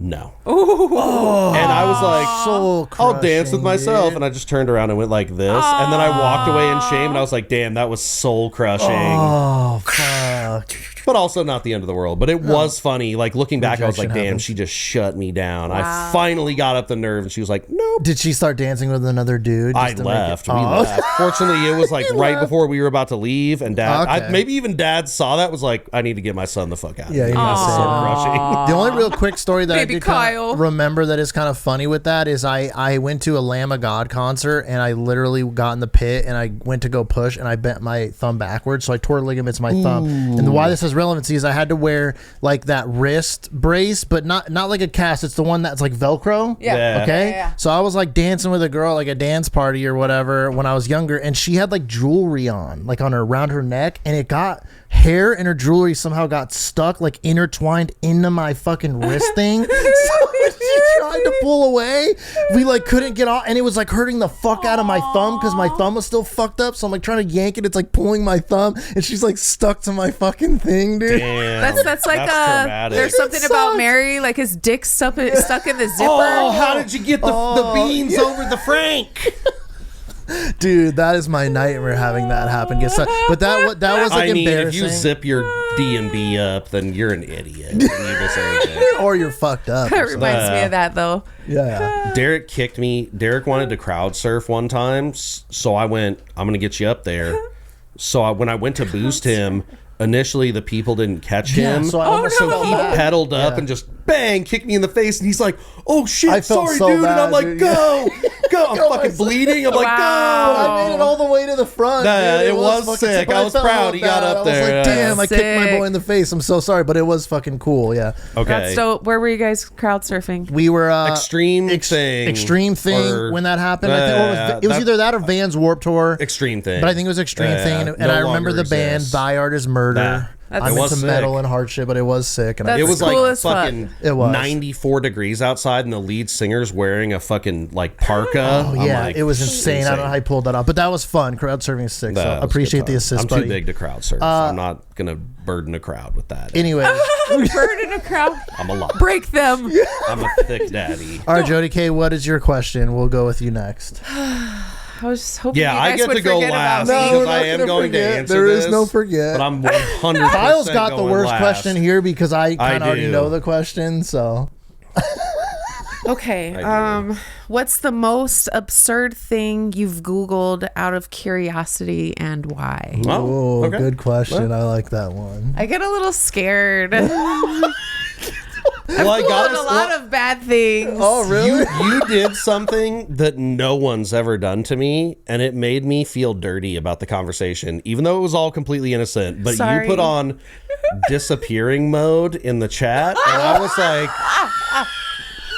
no. Oh, and I was like, so I'll dance with crushing, myself. dude. And I just turned around and went like this. And then I walked away in shame, and I was like, damn, that was soul crushing. Oh, fuck. But also not the end of the world. But it was funny. Like, looking back, I was like, Rejection damn, happens. she just shut me down. I finally got up the nerve, and she was like, nope. Did she start dancing with another dude? I just to make it- left. We Oh. left. Fortunately, it was like right before we were about to leave, and Dad, Okay. maybe even Dad saw that, was like, I need to get my son the fuck out. Yeah, you That's gotta so save him. crushing. The only real quick story that I Baby did kinda Kyle. remember that is kind of funny with that is I went to a Lamb of God concert, and I literally got in the pit, and I went to go push, and I bent my thumb backwards, so I tore ligaments in my thumb. And why this has relevancy is I had to wear like that wrist brace, but not like a cast. It's the one that's like Velcro. Yeah. Okay. Yeah. So I was like dancing with a girl, like a dance party or whatever, when I was younger, and she had like jewelry on, like on her around her neck, and it got hair and her jewelry somehow got stuck, like intertwined into my fucking wrist thing. So when she tried to pull away, we like couldn't get off, and it was like hurting the fuck out of my thumb because my thumb was still fucked up. So I'm like trying to yank it, it's like pulling my thumb, and she's like stuck to my fucking thing, dude. Damn. That's like traumatic. there's something It about sucks. Mary, like his dick stuck in the zipper. Oh, how did you get the beans over the Frank? Dude, that is my nightmare having that happen. But that was like I mean, if embarrassing. you zip your D&B up, then you're an idiot. You deserve it. Or you're fucked up. That reminds me of that though. Yeah. Derek kicked me. Derek wanted to crowd surf one time, so I went, I'm going to get you up there. So when I went to boost him, initially the people didn't catch him. so I almost so felt he bad. pedaled up and just bang, kicked me in the face. And he's like, oh shit, I felt sorry, so dude. And I'm bad, like, dude. go. I'm fucking myself. bleeding. I'm like, Wow. go. I made it all the way to the front. Nah, dude. it was fucking sick. but I was felt proud he got bad. up I was there. like, damn, I kicked my Sick. boy in the face. I'm so sorry, but it was fucking cool. Yeah. Okay. That's dope. Where were you guys crowd surfing? We were Extreme thing. Extreme thing Or- when that happened. I think it was that- either that or Vans Warped Tour. Extreme thing. But I think it was Extreme thing, and no I remember longer the band exists. Thy Art Is Murder. That's- I'm It was into sick. metal and hard shit, but it was sick. And That's It was cool like as fuck. fucking It was. 94 degrees outside, and the lead singer's wearing a fucking like parka. Oh I'm yeah, like, it was insane. I don't know how he pulled that off, but that was fun. Crowd surfing is sick. Nah, So it was a appreciate good the time. assist, I'm buddy. too big to crowd surf. I'm not gonna burden a crowd with that. Anyway, Bird in a crowd. I'm a lot. Break them. I'm a thick daddy. all right, Jodi K, what is your question? We'll go with you next. I was just hoping Yeah, you I guys get would to go forget last about me. because we're I not am gonna going forget. to answer There is this, no forget. But I'm 100%. Kyle's got the worst last. question here because I kind of already do. know the question. So Okay. I do. What's the most absurd thing you've Googled out of curiosity and why? Oh, okay. good question. I like that one. I get a little scared. Well, I got Googled a lot of bad things. Oh, really? You did something that no one's ever done to me, and it made me feel dirty about the conversation, even though it was all completely innocent. But Sorry. you put on disappearing mode in the chat, and I was like,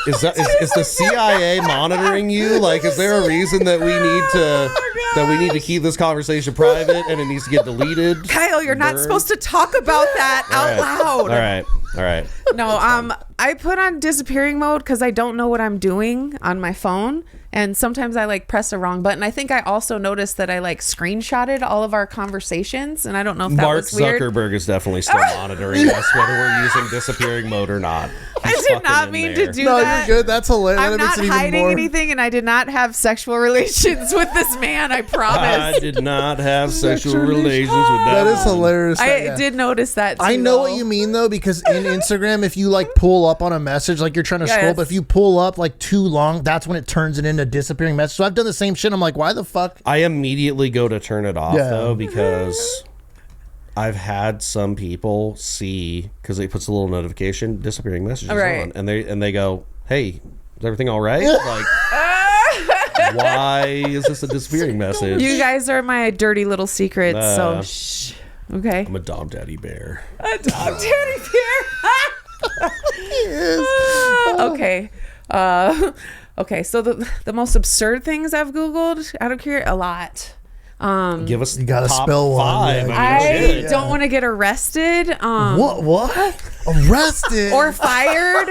is the CIA monitoring you? Like, is there a reason that we need to keep this conversation private and it needs to get deleted? Kyle, you're not Burned? supposed to talk about that out loud. All right. No, I put on disappearing mode because I don't know what I'm doing on my phone, and sometimes I like press the wrong button. I think I also noticed that I like screenshotted all of our conversations, and I don't know if that Mark was weird. Zuckerberg is definitely still monitoring us, whether we're using disappearing mode or not. I He's did fucking not in mean there. to do No, that. you're good. That's hilarious. I'm That makes not it even hiding more. anything, and I did not have sexual relations with this man. I I promise. did not have sexual relations with That that. is hilarious. I did notice that. Too, I know what though. you mean though, because in Instagram, if you like pull up on a message, like you're trying to scroll, Yes. but if you pull up like too long, that's when it turns it into disappearing message. So I've done the same shit. I'm like, why the fuck? I immediately go to turn it off Yeah. though, because I've had some people see, because it puts a little notification, disappearing messages Right. on, and they go, "Hey, is everything all right?" Like, why is this a disappearing message? You guys are my dirty little secrets. So Nah. shh. Okay. I'm a dom daddy bear. A dog daddy bear. Okay. Okay. So the most absurd things I've Googled, I don't care, a lot. Give us You gotta top spill one, 5. yeah. I shit. don't want to get arrested. What? Arrested? Or fired.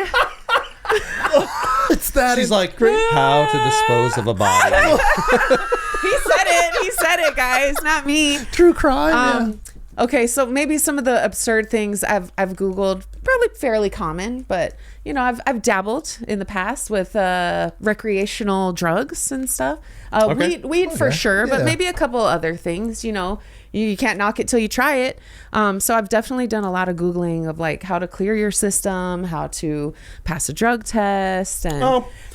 It's that. She's like, how to dispose of a body. He said it, guys, not me. True crime. Okay, so maybe some of the absurd things I've Googled, probably fairly common, but you know, I've dabbled in the past with recreational drugs and stuff. Okay. Weed for sure, but Yeah. maybe a couple other things. You know, you can't knock it till you try it. So I've definitely done a lot of Googling of like how to clear your system, how to pass a drug test, and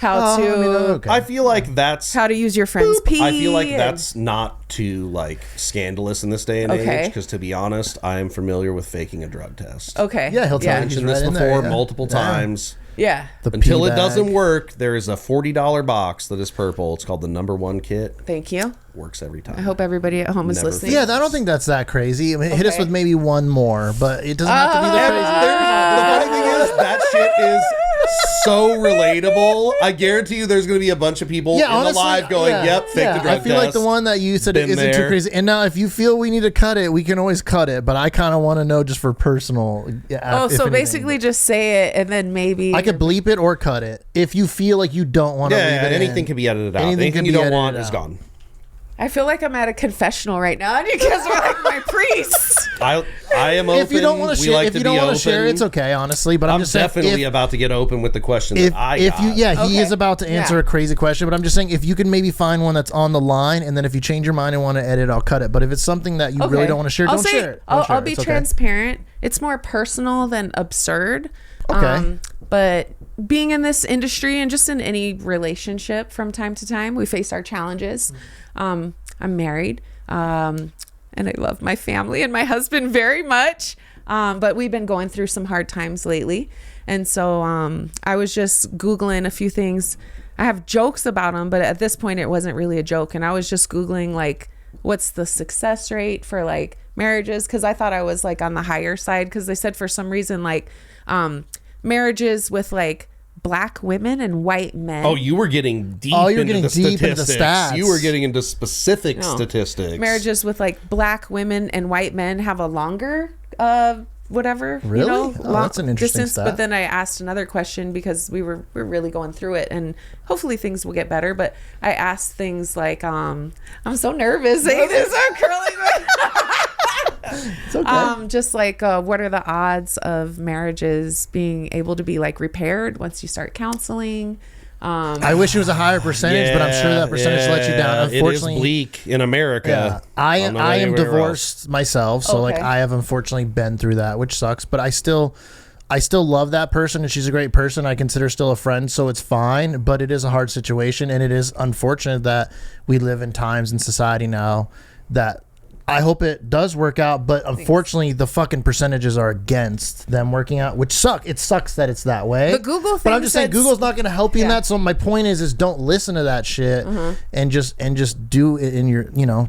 how to I feel like that's how to use your friend's pee. I feel like and- that's not too like scandalous in this day and Okay. age, because to be honest, I am familiar with faking a drug test. okay. Yeah, he'll tell I you. mentioned He's this right in before there, yeah. multiple Yeah. times. Yeah. The Until pee it doesn't bag. work, there is a $40 box that is purple. It's called the number 1 kit. Thank you. Works every time. I hope everybody at home is Never listening. Yeah, I don't think that's that crazy. I mean, hit us Okay. with maybe one more, but it doesn't have to be the crazy. The funny thing is, that shit is so relatable. I guarantee you there's going to be a bunch of people in the live going, yep, fake the drug I feel like test. the one that you said Been isn't too there. crazy. And now, if you feel we need to cut it, we can always cut it. But I kind of want to know just for personal. Oh, if so anything. basically just say it and then maybe I could bleep it or cut it if you feel like you don't want to leave Yeah, it. anything in. can be edited out. Anything Anything can you be don't want edited is out. gone. I feel like I'm at a confessional right now because we're like my priests. I am open. If you don't want to We share, like if to you don't be want to share, open. it's okay. Honestly, but I'm I'm just saying, definitely about to get open with the question if that I if got. you he Okay. is about to answer Yeah. a crazy question, but I'm just saying if you can maybe find one that's on the line, and then if you change your mind and want to edit, I'll cut it. But if it's something that you really don't want to share, don't share it. Don't share I'll it. be It's okay. transparent. It's more personal than absurd. Okay. But being in this industry and just in any relationship from time to time, we face our challenges. I'm married. And I love my family and my husband very much. But we've been going through some hard times lately. And so I was just Googling a few things. I have jokes about them, but at this point it wasn't really a joke. And I was just Googling like, what's the success rate for like marriages? Because I thought I was like on the higher side, because they said for some reason like marriages with like black women and white men. Oh, you were getting deep Oh, you were into getting the deep into the statistics. stats. You were getting into specific No. statistics. Marriages with like black women and white men have a longer whatever, Really? you know, Oh, that's an interesting distance. stat. But then I asked another question because we're really going through it, and hopefully things will get better. But I asked things like, I'm so nervous. I'm curling my It's okay. just like what are the odds of marriages being able to be like repaired once you start counseling? I wish it was a higher percentage, but I'm sure that percentage lets you down. Unfortunately, it is bleak in America. yeah, I don't know am anywhere divorced myself, so like Okay. I have unfortunately been through that, which sucks. But I still love that person, and she's a great person. I consider her still a friend, so it's fine. But it is a hard situation, and it is unfortunate that we live in times in society now that I hope it does work out. But unfortunately, the fucking percentages are against them working out, which suck. It sucks that it's that way. But Google But I'm thinks just saying, that's- Google's not going to help you in Yeah. that. So my point is don't listen to that shit and just do it in your,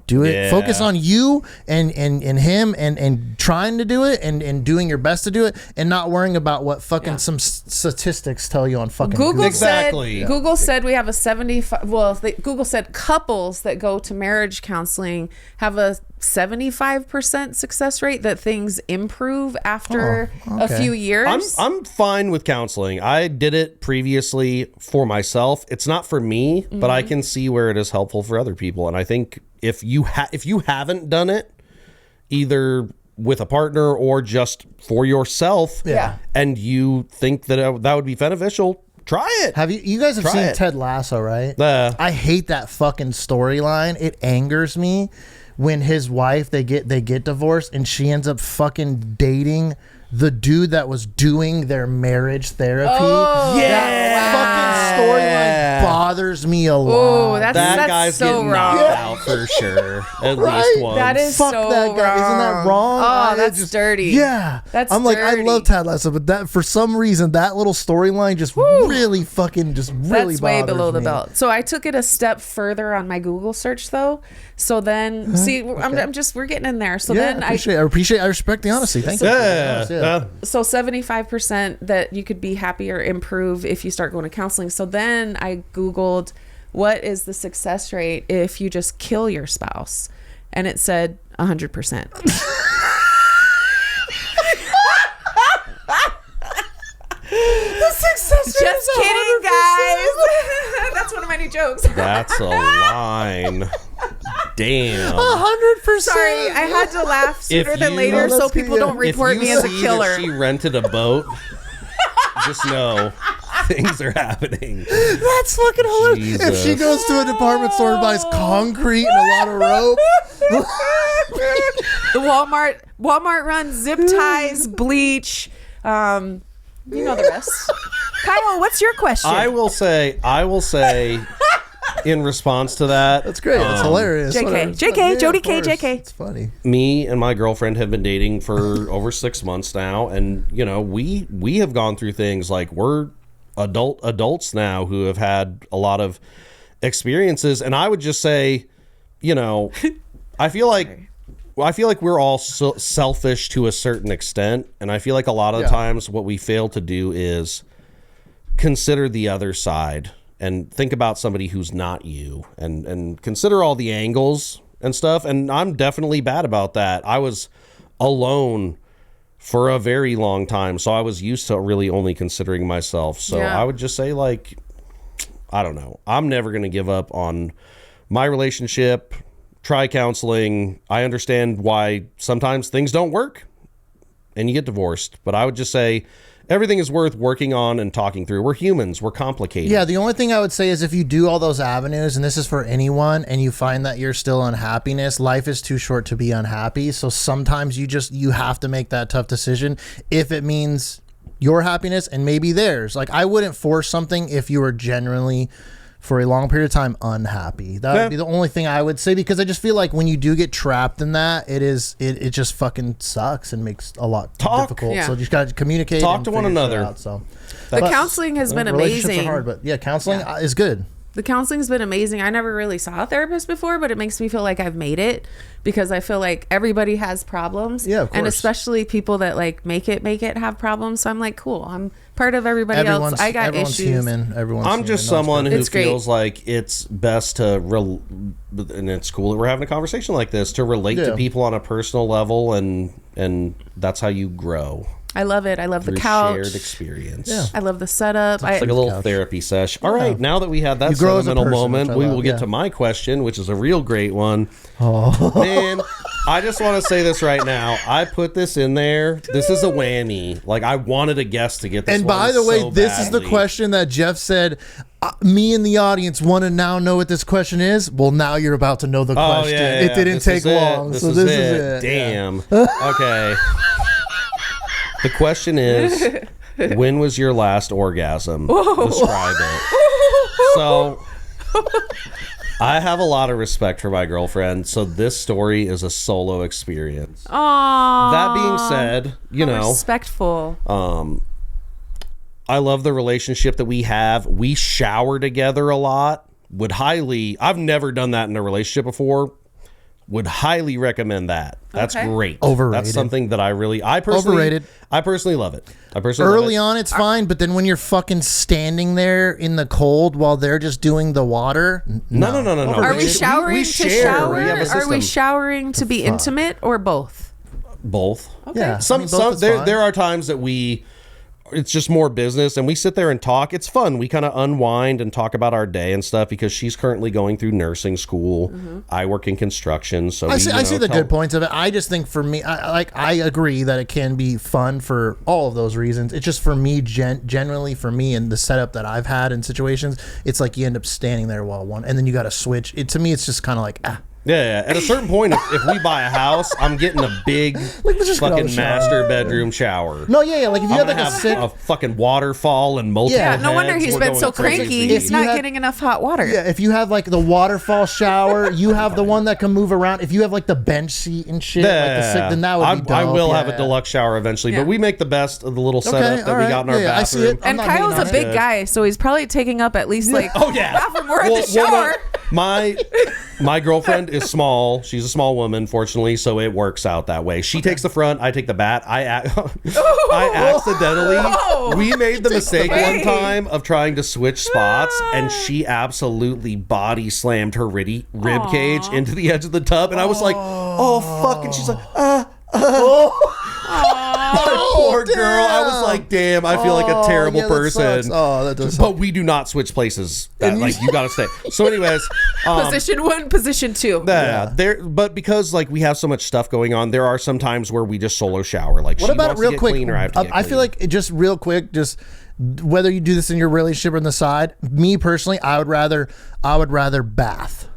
do it. Yeah. Focus on you and him and trying to do it and doing your best to do it and not worrying about what fucking some statistics tell you on fucking Google Exactly. said Google said we have a 75. Well, Google said couples that go to marriage counseling have a 75% success rate, that things improve after a okay. few years. I'm fine with counseling. I did it previously for myself. It's not for me, but I can see where it is helpful for other people. And I think if you haven't done it, either with a partner or just for yourself, Yeah. and you think that that would be beneficial, try it. Have you guys have Try seen it. Ted Lasso, right? I hate that fucking storyline. It angers me when his wife they get divorced and she ends up fucking dating the dude that was doing their marriage therapy. Oh, That fucking storyline bothers me a lot. Oh, that's that guy's so getting wrong. knocked out for sure. At Right? least once. That is Fuck so that guy. Isn't that wrong. wrong? Oh, I that's dirty. Yeah. That's I'm like, I dirty. love Ted Lasso, but that for some reason that little storyline just really fucking really That's way bothers below the me. belt. So I took it a step further on my Google search, though. So then, see, we're getting in there. So Yeah, then I respect the honesty. Thank you. Yeah. Yeah. So 75% that you could be happy or improve if you start going to counseling. So then I Googled, what is the success rate if you just kill your spouse? And it said 100%. The success rate Just is kidding, 100%. guys. That's one of my new jokes. That's a line. Damn. 100%. Sorry, I had to laugh sooner If than you- later No, so that's good, people yeah. don't report If me you as a see killer. that she rented a boat, just know things are happening. That's fucking hilarious. If she Jesus. goes to a department store and buys concrete and a lot of rope. The Walmart runs zip ties, bleach. You know the rest. Kyle, what's your question? I will say, in response to that, That's great. That's hilarious. JK. Whatever. It's JK, fun. Jodi of K, course. JK. It's funny. me and my girlfriend have been dating for over 6 months now, and we have gone through things like we're adults now who have had a lot of experiences, and I would just say, I feel like we're all so selfish to a certain extent, and I feel like a lot of the times what we fail to do is consider the other side and think about somebody who's not you, and consider all the angles and stuff. And I'm definitely bad about that. I was alone for a very long time, so I was used to really only considering myself. So Yeah. I would just say, like, I don't know. I'm never going to give up on my relationship. Try counseling. I understand why sometimes things don't work and you get divorced, but I would just say everything is worth working on and talking through. We're humans. We're complicated. Yeah, the only thing I would say is if you do all those avenues, and this is for anyone, and you find that you're still unhappiness, life is too short to be unhappy. So sometimes you have to make that tough decision if it means your happiness and maybe theirs. Like, I wouldn't force something if you were genuinely, for a long period of time, unhappy. That would be the only thing I would say, because I just feel like when you do get trapped in that, it just fucking sucks and makes a lot difficult. Yeah. So you just got to communicate. Talk and to one figure shit another. out, so the counseling has been relationships amazing. are hard, but yeah, counseling is good. The counseling's been amazing. I never really saw a therapist before, but it makes me feel like I've made it, because I feel like everybody has problems. Yeah, of and course. especially people that like make it have problems. So I'm like, cool. I'm part of everybody else. I got everyone's issues. human. Everyone's I'm just human. someone who It's great. feels like it's best to, and it's cool that we're having a conversation like this, to relate to Yeah. people on a personal level, and that's how you grow. I love it. I love the Through couch. shared experience. Yeah. I love the setup. It's like a little couch. therapy sesh. All right, now that we had that You grow as a sentimental person, moment, which I we love, will get yeah. to my question, which is a real great one. Oh. Man, I just want to say this right now. I put this in there. This is a whammy. Like, I wanted a guest to get this And one by the way, so this is the badly. question that Jeff said. Me and the audience want to now know what this question is. Well, now you're about to know the Oh, question. yeah, It didn't This take is it. long. So this is it. Damn. Okay. The question is, when was your last orgasm? Describe it. So, I have a lot of respect for my girlfriend, so this story is a solo experience. Aww. That being said, respectful. I love the relationship that we have. We shower together a lot. I've never done that in a relationship before. Would highly recommend that. That's Okay. great. Overrated. That's something that I personally Overrated. I personally love it. I personally Early love on, it's fine, but then when you're fucking standing there in the cold while they're just doing the water, it. No. Are we showering We to share. shower? We have a Are we system. showering to be intimate or both? Both. Okay. Yeah. Some I mean, both is fine. there are times that it's just more business, and we sit there and talk. It's fun. We kind of unwind and talk about our day and stuff, because she's currently going through nursing school. I work in construction, so I see the good points of it. I just think for me, I agree that it can be fun for all of those reasons. It's just for me, generally for me, and the setup that I've had in situations, it's like you end up standing there while and then you got to switch. To me, it's just kind of like Yeah. At a certain point, if we buy a house, I'm getting a big let's just get out fucking the shower. master bedroom shower. No, yeah. Like if you I'm had like gonna a have sick. a fucking waterfall and multiple Yeah, No wonder heads. he's We're been going so crazy. cranky. If He's you not had- getting enough hot water. Yeah, if you have like the waterfall shower, you have the one that can move around. If you have like the bench seat and shit, like the sick, then that would be dope. I will Yeah, have a yeah. deluxe shower eventually, Yeah. but we make the best of the little setup that all we right. got in our Yeah, I see bathroom. it. I'm And not Kyle's hating a on big it. guy, so he's probably taking up at least like Oh, yeah. half or more of Well, the shower. My girlfriend is small. She's a small woman, fortunately, so it works out that way. She takes the front, I take the bat. I accidentally, we made the mistake one time of trying to switch spots, and she absolutely body slammed her rib cage into the edge of the tub, and I was like, oh fuck, and she's like, poor girl. I was like, damn, I feel like a terrible person. That does but we do not switch places. You gotta stay. So anyways, position 1, position 2. But because like we have so much stuff going on, there are some times where we just solo shower. Like, what about real quick? Clean, or I have to get I feel like just real quick, just whether you do this in your relationship or on the side, me personally, I would rather bath.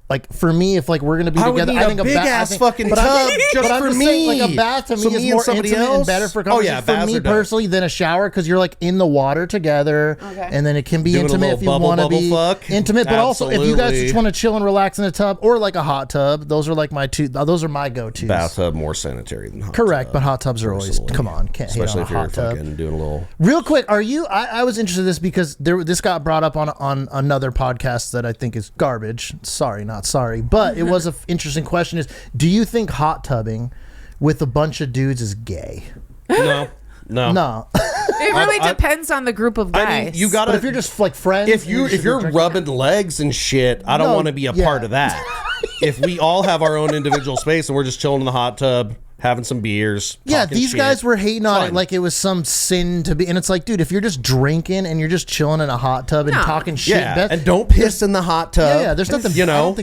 Like, for me, if like we're gonna be together, I think a big ass fucking tub just for me. Saying, like, a bath to me is more intimate and better for conversation for me personally than a shower, because you're like in the water together, and then it can be intimate if you want to be intimate. But also, if you guys just want to chill and relax in a tub or like a hot tub, those are like my two. Those are my go-tos. Bathtub more sanitary than hot Correct, tub, but hot tubs are always come on, can't especially hate on a hot tub. Fucking doing a little. Real quick, are you? I was interested in this because this got brought up on another podcast that I think is garbage. Sorry, not sorry, but it was an interesting question. Is do you think hot tubbing with a bunch of dudes is gay? No. It really depends on the group of guys. I mean, you gotta. But if you're just like friends, if you're rubbing legs and shit, I don't want to be a part of that. If we all have our own individual space and we're just chilling in the hot tub, having some beers. Yeah, these guys were hating on it like it was some sin to be. And it's like, dude, if you're just drinking and you're just chilling in a hot tub and talking shit, and don't piss in the hot tub. Yeah, there's nothing.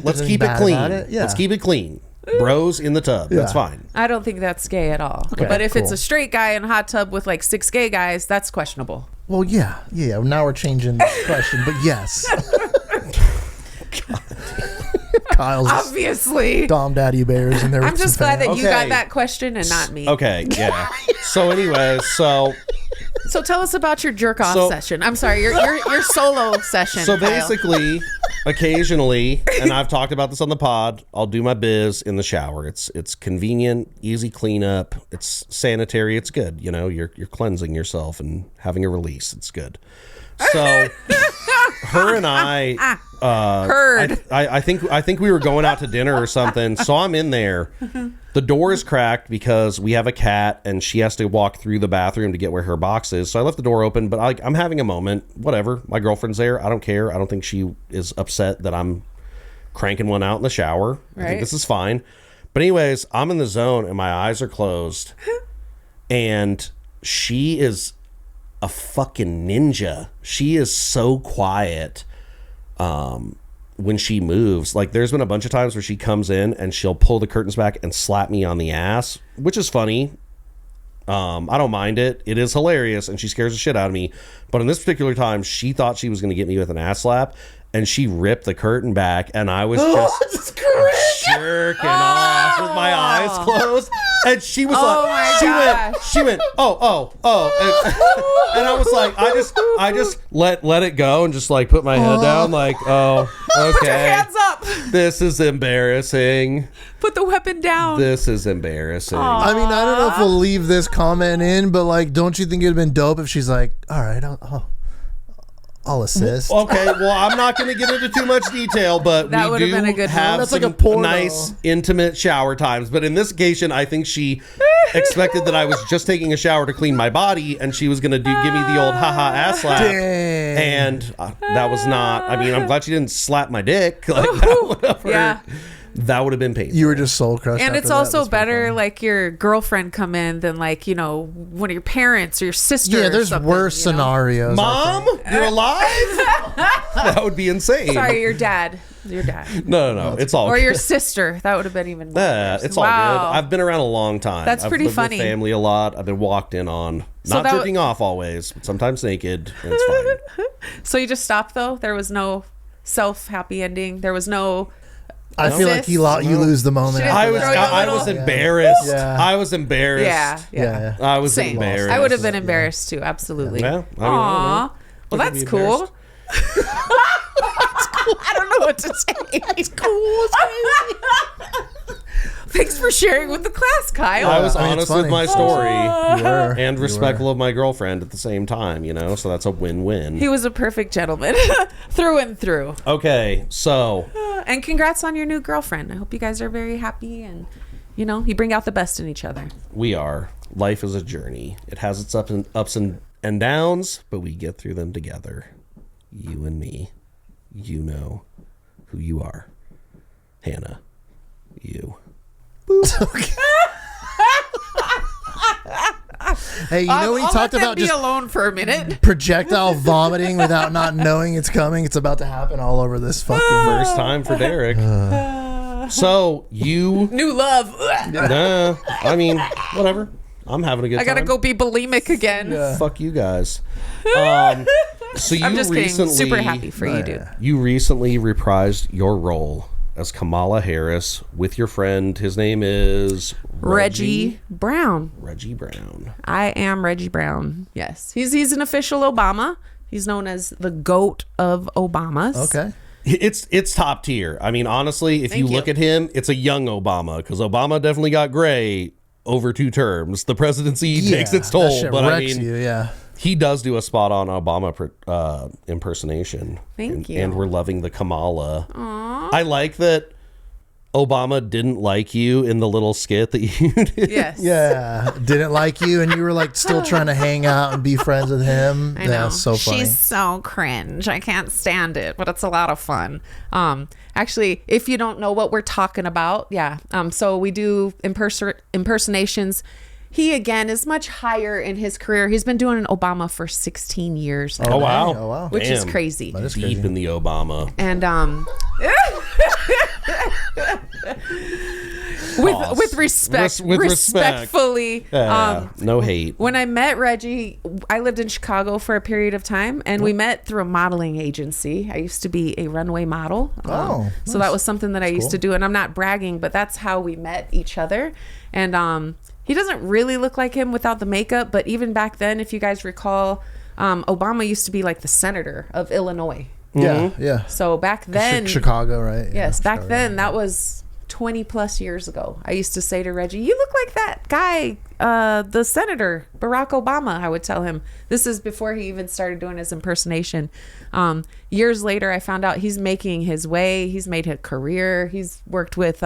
Let's keep it clean. Let's keep it clean. Bros in the tub. That's fine. I don't think that's gay at all. Okay, but if it's a straight guy in a hot tub with like 6 gay guys, that's questionable. Well, yeah. Now we're changing the question, but yes. Kyle's obviously Dom Daddy Bears in there. I'm just glad that you got that question and not me. Okay, yeah. So anyways, so tell us about your jerk off session. I'm sorry, your solo session. So basically, occasionally, and I've talked about this on the pod, I'll do my biz in the shower. It's convenient, easy cleanup, it's sanitary, it's good. You know, you're cleansing yourself and having a release. It's good. So her and I I think we were going out to dinner or something. So I'm in there. The door is cracked because we have a cat and she has to walk through the bathroom to get where her box is. So I left the door open, but I'm having a moment. Whatever. My girlfriend's there. I don't care. I don't think she is upset that I'm cranking one out in the shower. Right. I think this is fine. But anyways, I'm in the zone and my eyes are closed. And she is a fucking ninja. She is so quiet when she moves. Like, there's been a bunch of times where she comes in and she'll pull the curtains back and slap me on the ass, which is funny. I don't mind it. It is hilarious and she scares the shit out of me. But in this particular time, she thought she was going to get me with an ass slap and she ripped the curtain back and I was just jerking off with my eyes closed. And she was she went, oh. And I was like, I just let it go and just like put my head down like, oh, okay. Put your hands up. This is embarrassing. Put the weapon down. This is embarrassing. I mean, I don't know if we'll leave this comment in, but like, don't you think it'd been dope if she's like, all right, I'll assist. Okay, well, I'm not going to get into too much detail, but that we do been a good have That's some like a nice, intimate shower times. But in this occasion, I think she expected that I was just taking a shower to clean my body, and she was going to give me the old haha ass slap. Dang. And that was not. I mean, I'm glad she didn't slap my dick. Like that would have been painful. You were just soul crushed. And it's also better like your girlfriend come in than like, you know, one of your parents or your sister. Yeah, there's worse scenarios. Mom, you're alive? That would be insane. Sorry, your dad. Your dad. No. It's all or good. your sister. That would have been even worse. It's all good. I've been around a long time. That's pretty lived funny. With family a lot. I've been walked in on. Not jerking off always, but sometimes naked. And it's fine. So you just stopped though? There was no happy ending. There was no. I feel like you lose the moment. I was embarrassed. Yeah. I was embarrassed. Yeah. I was embarrassed. I would have been embarrassed too. Absolutely. Yeah. Aww. Well, that's cool. I don't know what to say. It's cool. It's crazy. Thanks for sharing with the class, Kyle. I was I mean, honest it's with funny. my story You were. and You respectful of my girlfriend at the same time, so that's a win-win. He was a perfect gentleman through and through. Okay, so And congrats on your new girlfriend. I hope you guys are very happy and, you bring out the best in each other. we are. Life is a journey. It has its ups and downs, but we get through them together. You and me. You know who you are. Hannah. You. Hey, you know when you I'll talked let them about be just alone for a minute. projectile vomiting without not knowing it's coming? It's about to happen all over this fucking. First time for Derek. So, you... New love. Nah, I mean, whatever. I'm having a good I time. gotta go be bulimic again. Fuck you guys. So you I'm just kidding. recently... Super happy for you, dude. You recently reprised your role as Kamala Harris with your friend. His name is... Reggie Brown. Reggie Brown. I am Reggie Brown. Yes. He's an official Obama. He's known as the GOAT of Obamas. Okay. It's top tier. I mean, honestly, if you look at him, it's a young Obama, because Obama definitely got gray over 2 terms. The presidency takes its toll, that shit but I wrecks mean, you, yeah. he does do a spot on Obama impersonation. Thank you. And we're loving the Kamala. I like that Obama didn't like you in the little skit that you did. Yes. Yeah, didn't like you, and you were like still trying to hang out and be friends with him. I know. That's so funny. She's so cringe. I can't stand it, but it's a lot of fun. Actually, if you don't know what we're talking about, so we do impersonations. He, again, is much higher in his career. He's been doing Obama for 16 years now. Oh, wow. Oh, wow. Which is Damn. crazy. That is Deep crazy. in the Obama. And Pause. with respect, With respect. respectfully. No hate. When I met Reggie, I lived in Chicago for a period of time, and we met through a modeling agency. I used to be a runway model. So that was something that I used to do, and I'm not bragging, but that's how we met each other. And he doesn't really look like him without the makeup, but even back then, if you guys recall, Obama used to be like the senator of Illinois. Yeah, yeah. So back then, Chicago, right? yes, Yeah, back Chicago. then, that was 20 plus years ago. I used to say to Reggie, you look like that guy, the senator, Barack Obama. I would tell him. This is before he even started doing his impersonation. Years later, I found out he's making his way. He's made a career. He's worked with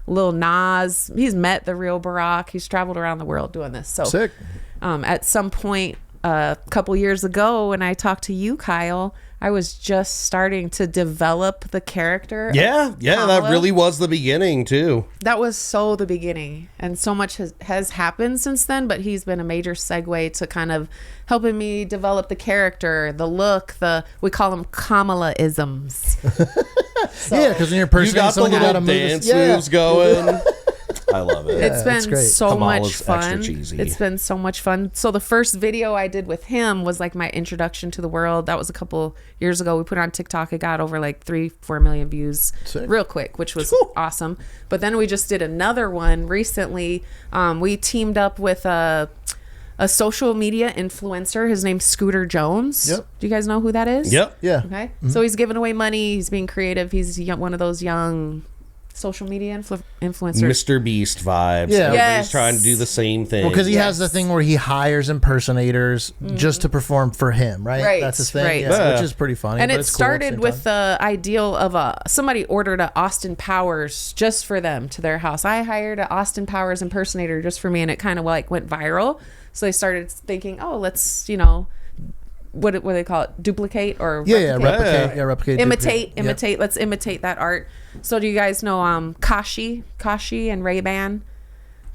Lil Nas. He's met the real Barack. He's traveled around the world doing this. So Sick. at some point a couple years ago, when I talked to you, Kyle, I was just starting to develop the character of Yeah, that Kamala. really was the beginning, too. That was so the beginning, and so much has happened since then, but he's been a major segue to kind of helping me develop the character, the look, we call them Kamala-isms. Yeah, because when you're You personating got the someone, you little gotta move dance this- moves going. I love it. It's it's been great. so Kamala's much fun. extra cheesy. It's been so much fun. So the first video I did with him was like my introduction to the world. That was a couple years ago. We put it on TikTok. It got over like 3-4 million views Sick. real quick, which was awesome. But then we just did another one recently. We teamed up with a social media influencer. His name's Scooter Jones. Yep. Do you guys know who that is? Yep. Yeah. Okay. So he's giving away money. He's being creative. He's one of those young social media influencers. Mr. Beast vibes. Yeah. Everybody's Yes. trying to do the same thing. Well, because he has the Yes. thing where he hires impersonators just to perform for him, right? Right, That's his thing, right. yeah, which is pretty funny. And but it it's cool at the started same with time. the ideal of somebody ordered a Austin Powers just for them to their house. I hired an Austin Powers impersonator just for me, and it kind of like went viral. So they started thinking, oh, let's, what do they call it? Duplicate or replicate, imitate. Let's imitate that art. So do you guys know Kashi and Ray-Ban?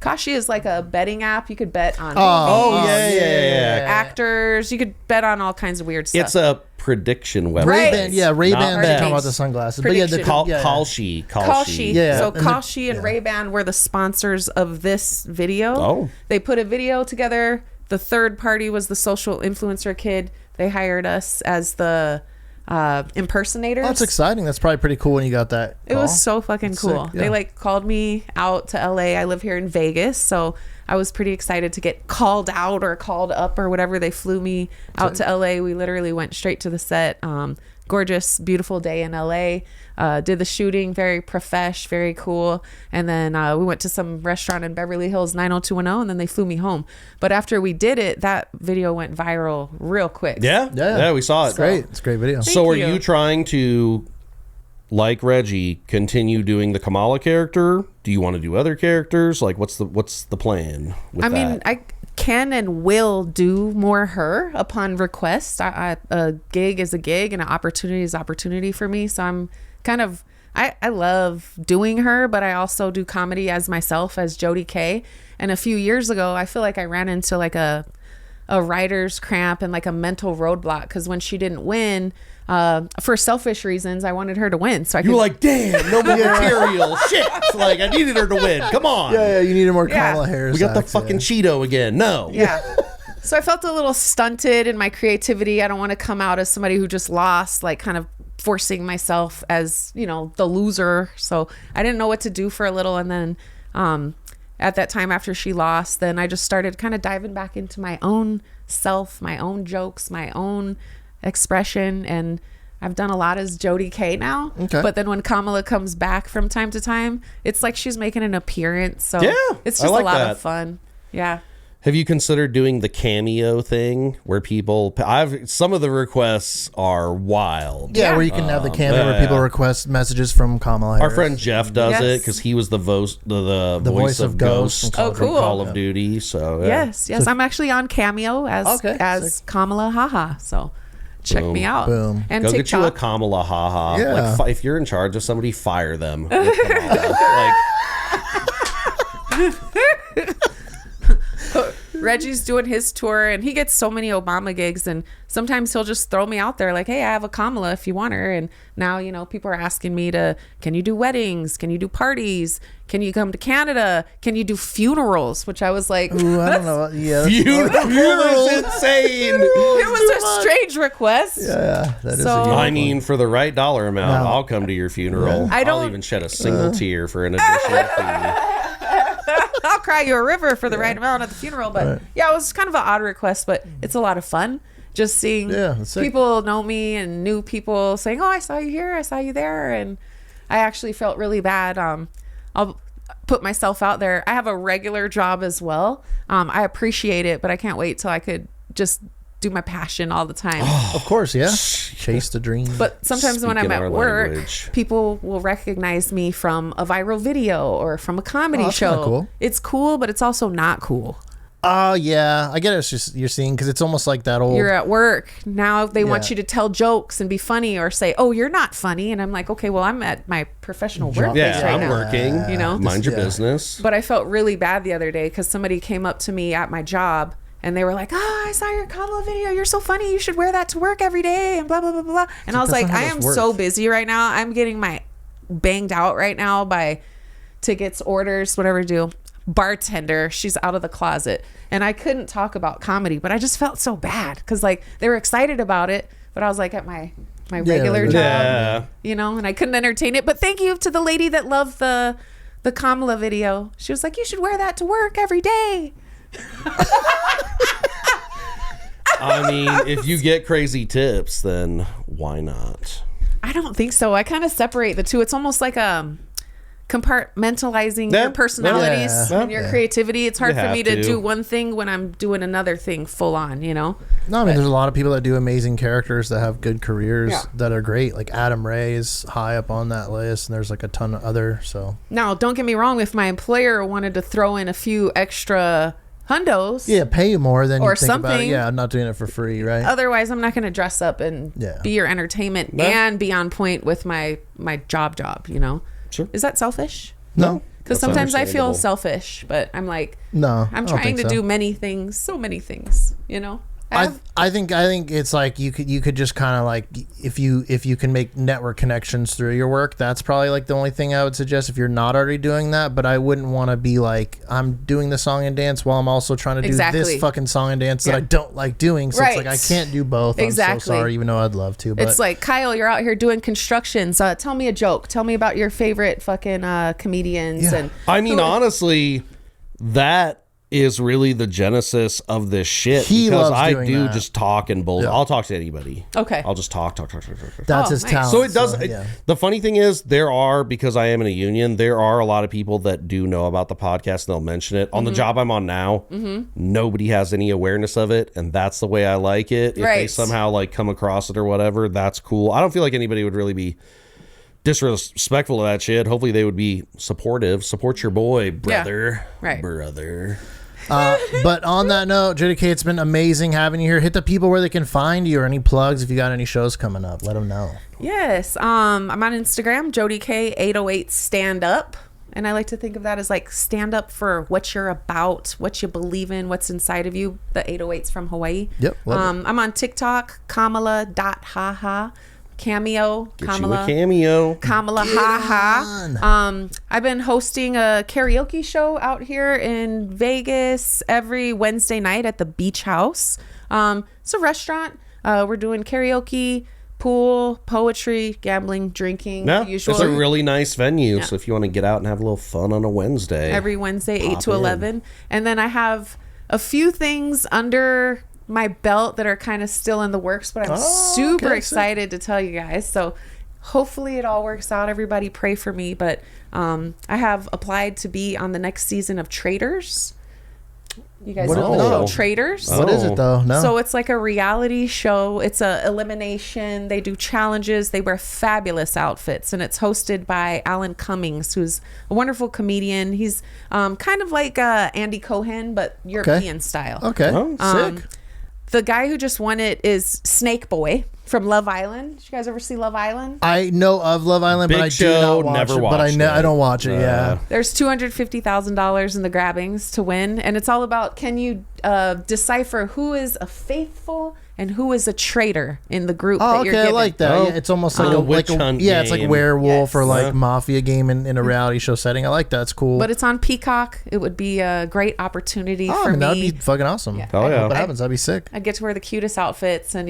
Kashi is like a betting app. You could bet on yeah. actors. You could bet on all kinds of weird stuff. It's a prediction website. Right. Ray-Ban, Not they're bet. talking about the sunglasses. But yeah, the Prediction. Kalshi. Kalshi. Yeah. So And the- Kalshi and yeah. Ray-Ban were the sponsors of this video. Oh. They put a video together. The third party was the social influencer kid. They hired us as the impersonators. Oh, that's exciting. That's probably pretty cool when you got that It call. was so fucking That's cool. sick, yeah. They like called me out to LA. I live here in Vegas, so I was pretty excited to get called out or called up or whatever. They flew me out to LA. We literally went straight to the set. gorgeous, beautiful day in LA. Did the shooting, very profesh, very cool. And then we went to some restaurant in Beverly Hills, 90210, and then they flew me home. But after we did it, that video went viral real quick. Yeah, we saw it. It's great. It's a great video. So are you. you trying to, like Reggie, continue doing the Kamala character? Do you want to do other characters? Like, what's the plan with I that? mean, I can and will do more her upon request. A gig is a gig and an opportunity is opportunity for me. So I'm kind of, I love doing her, but I also do comedy as myself, as Jodi K. And a few years ago, I feel like I ran into like a writer's cramp and like a mental roadblock, because when she didn't win, for selfish reasons, I wanted her to win. So you were like, damn, no more material. Shit. Like, I needed her to win. Come on. Yeah, you needed more Kamala Harris. We got the fucking Cheeto again. No. Yeah. So I felt a little stunted in my creativity. I don't want to come out as somebody who just lost, like kind of forcing myself as, you know, the loser. So I didn't know what to do for a little. And then at that time after she lost, then I just started kind of diving back into my own self, my own jokes, my own expression. And I've done a lot as Jodi K now. Okay. But then when Kamala comes back from time to time, it's like she's making an appearance. So Yeah, it's I just like a lot that. of fun. Yeah. Have you considered doing the cameo thing where people? Some of the requests are wild. Yeah, where you can have the camera where people request messages from Kamala Harris. Our friend Jeff does Yes. it because he was the voice of Ghost from from cool. Call of Duty. So yeah. Yes. I'm actually on Cameo as sick. Kamala Haha. So check me out. Boom. And Go TikTok. get you a Kamala haha. Yeah. Like, if you're in charge of somebody, fire them. With Kamala. Like, Reggie's doing his tour and he gets so many Obama gigs, and sometimes he'll just throw me out there like, hey, I have a Kamala if you want her. And now, you know, people are asking me can you do weddings? Can you do parties? Can you come to Canada? Can you do funerals? Which I was like, Ooh, I don't know. Yeah, funeral is insane. it was a strange request. Yeah, that is. So- I mean, for the right dollar amount, No. I'll come to your funeral. I don't- I'll even shed a single tear for an additional fee. I'll cry you a river for the right amount at the funeral. But yeah, it was kind of an odd request, but it's a lot of fun. Just seeing that's sick. people know me and new people saying, oh, I saw you here, I saw you there. And I actually felt really bad. I'll put myself out there. I have a regular job as well. I appreciate it, but I can't wait till I could just do my passion all the time. Of course, yeah. Chase the dream. But sometimes when I'm Speaking at our work, language. people will recognize me from a viral video or from a comedy that's show. kinda cool. It's cool, but it's also not cool. Oh, yeah. I get it. It's just you're seeing, because it's almost like that old. You're at work. Now they want Yeah. you to tell jokes and be funny or say, oh, you're not funny. And I'm like, okay, well, I'm at my professional workplace Yeah, right I'm now. working. You know? Mind your Yeah. business. But I felt really bad the other day because somebody came up to me at my job and they were like, oh, I saw your Kamala video. You're so funny. You should wear that to work every day and blah, blah, blah, blah. And I was that's like, not how I am this so works. busy right now. I'm getting my banged out right now by tickets, orders, whatever I do. Bartender, she's out of the closet. And I couldn't talk about comedy, but I just felt so bad because like they were excited about it, but I was like at my regular like- job, Yeah. you know, and I couldn't entertain it. But thank you to the lady that loved the Kamala video. She was like, you should wear that to work every day. I mean, if you get crazy tips, then why not? I don't think so. I kind of separate the two. It's almost like compartmentalizing Yeah. your personalities Yeah. and your Yeah. creativity. It's hard You for me have to to. do one thing when I'm doing another thing full on, you know? No, I mean, there's a lot of people that do amazing characters that have good careers Yeah. that are great. Like Adam Ray is high up on that list, and there's like a ton of other. So Now, don't get me wrong. If my employer wanted to throw in a few extra hundos, yeah, pay you more than Or you think about it. something. Yeah, I'm not doing it for free, right? otherwise I'm not going to dress up and Yeah. be your entertainment No. and be on point with my job, you know? Sure. Is that selfish? No, Because That's sometimes I feel understandable. selfish, but I'm like, no. I'm I don't trying think to so. do many things, so many things, you know? I think it's like you could just kind of like if you can make network connections through your work, that's probably like the only thing I would suggest if you're not already doing that. But I wouldn't want to be like, I'm doing the song and dance while I'm also trying to do Exactly. this fucking song and dance that Yeah. I don't like doing. So it's like Right. I can't do both. I'm Exactly. so sorry, even though I'd love to. But It's like, Kyle, you're out here doing constructions. Tell me a joke. Tell me about your favorite fucking comedians. Yeah. And I mean, honestly, that is really the genesis of this shit. He because loves I doing do that. just talk and bull. Yeah. I'll talk to anybody. Okay. I'll just talk. That's Oh, his nice. talent. So it does. yeah. The funny thing is, because I am in a union, there are a lot of people that do know about the podcast and they'll mention it. On the job I'm on now, nobody has any awareness of it, and that's the way I like it. If they Right. somehow like come across it or whatever, that's cool. I don't feel like anybody would really be disrespectful of that shit. Hopefully they would be supportive. Support your boy, brother. Right. Brother. But on that note, Jodi K, it's been amazing having you here. Hit the people where they can find you or any plugs if you got any shows coming up. Let them know. Yes. I'm on Instagram, Jodi K 808 Stand Up. And I like to think of that as like stand up for what you're about, what you believe in, what's inside of you. The 808's from Hawaii. Yep. love it. I'm on TikTok, Kamala.haha. Cameo, Get Kamala. you a cameo. Kamala haha. I've been hosting a karaoke show out here in Vegas every Wednesday night at the Beach House. It's a restaurant. We're doing karaoke, pool, poetry, gambling, drinking. Yeah, the usual. it's a really nice venue. Yeah. So if you want to get out and have a little fun on a Wednesday, Every Wednesday, 8 Pop to in. 11. And then I have a few things under my belt that are kind of still in the works, but I'm super okay, excited to tell you guys. So hopefully it all works out. Everybody pray for me. But I have applied to be on the next season of Traitors. You guys What know is- the show no. Traitors? What is it though? No. So it's like a reality show. It's a elimination. They do challenges. They wear fabulous outfits, and it's hosted by Alan Cummings, who's a wonderful comedian. He's kind of like Andy Cohen, but European style. okay. Um, Sick. The guy who just won it is Snake Boy from Love Island. Did you guys ever see Love Island? I know of Love Island, Big but I do show, not watch never it. But watched it. I don't watch it. Yeah. There's $250,000 in the grabbings to win, and it's all about can you decipher who is a faithful and who is a traitor in the group Oh, that you're okay. I given. like that. Oh. Yeah, it's almost like A a witch hunt yeah, it's like game. werewolf or Yes. like Yeah. mafia game in a reality show setting. I like that. It's cool. But it's on Peacock. It would be a great opportunity oh, for I mean, that'd me. be fucking awesome. Yeah. Oh, I yeah. hope it happens. That'd be sick. I get to wear the cutest outfits, and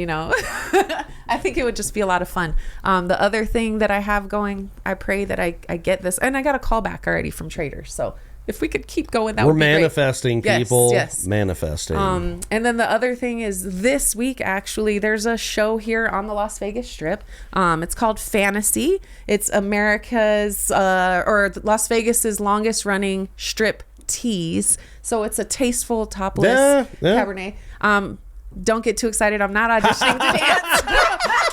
I think it would just be a lot of fun. The other thing that I have going, I pray that I get this, and I got a call back already from traders. So if we could keep going, that We're would be great. manifesting, Yes, people. yes. Manifesting. And then the other thing is this week, actually, there's a show here on the Las Vegas Strip. It's called Fantasy. It's America's or Las Vegas's longest running strip tease. So it's a tasteful topless Yeah. Cabernet. Don't get too excited. I'm not auditioning to dance.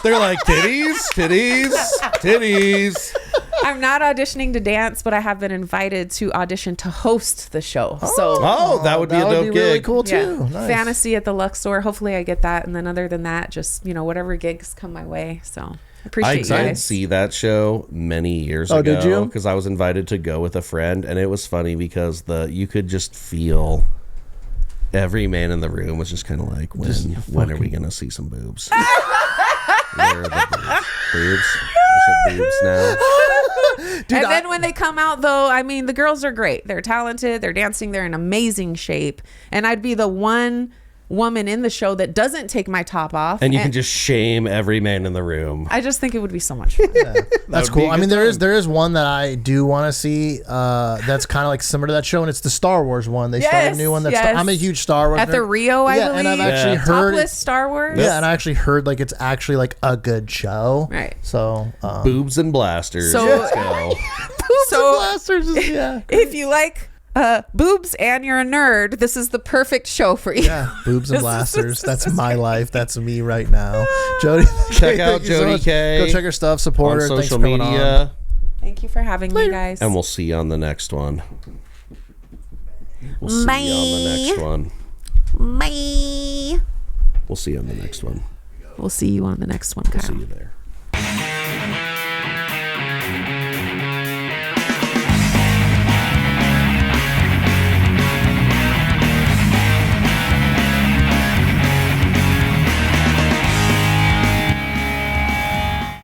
They're like titties. I'm not auditioning to dance, but I have been invited to audition to host the show. Oh, that would be a dope gig. really cool Yeah, too. Nice. Fantasy at the Luxor. Hopefully I get that. And then other than that, just, whatever gigs come my way. So appreciate you I did guys. see that show many years Oh, ago. did you? Because I was invited to go with a friend, and it was funny because you could just feel every man in the room was just kind of like, when are we gonna see some boobs? Where are the boobs? Boobs? I said boobs now. Dude, And then when they come out, though, I mean, the girls are great. They're talented. They're dancing. They're in amazing shape. And I'd be the one woman in the show that doesn't take my top off. And you can just shame every man in the room. I just think it would be so much fun. That's would be cool. a I mean, good there is one that I do want to see. That's kind of like similar to that show, and it's the Star Wars one. They started a Yes, new one. yes. I'm a huge Star Wars At the nerd. Rio, I yeah, and I've believe. actually Yeah. heard. Topless Star Wars. Yeah, and I actually heard like it's actually like a good show. Right. So. Boobs and blasters. So- Let's go. So blasters. Yeah. if you like boobs and you're a nerd, this is the perfect show for you. Yeah, boobs and blasters. That's my life. That's me right now. Jodi, Check out thank you so Jodi much. K Go check her stuff. Support on her. Thanks social for coming on. media. Thank you for having me, guys. And we'll see you on the next one. We'll see you on the next one. Bye. We'll see you on the next one. We'll see you on the next one, Kyle. See you there.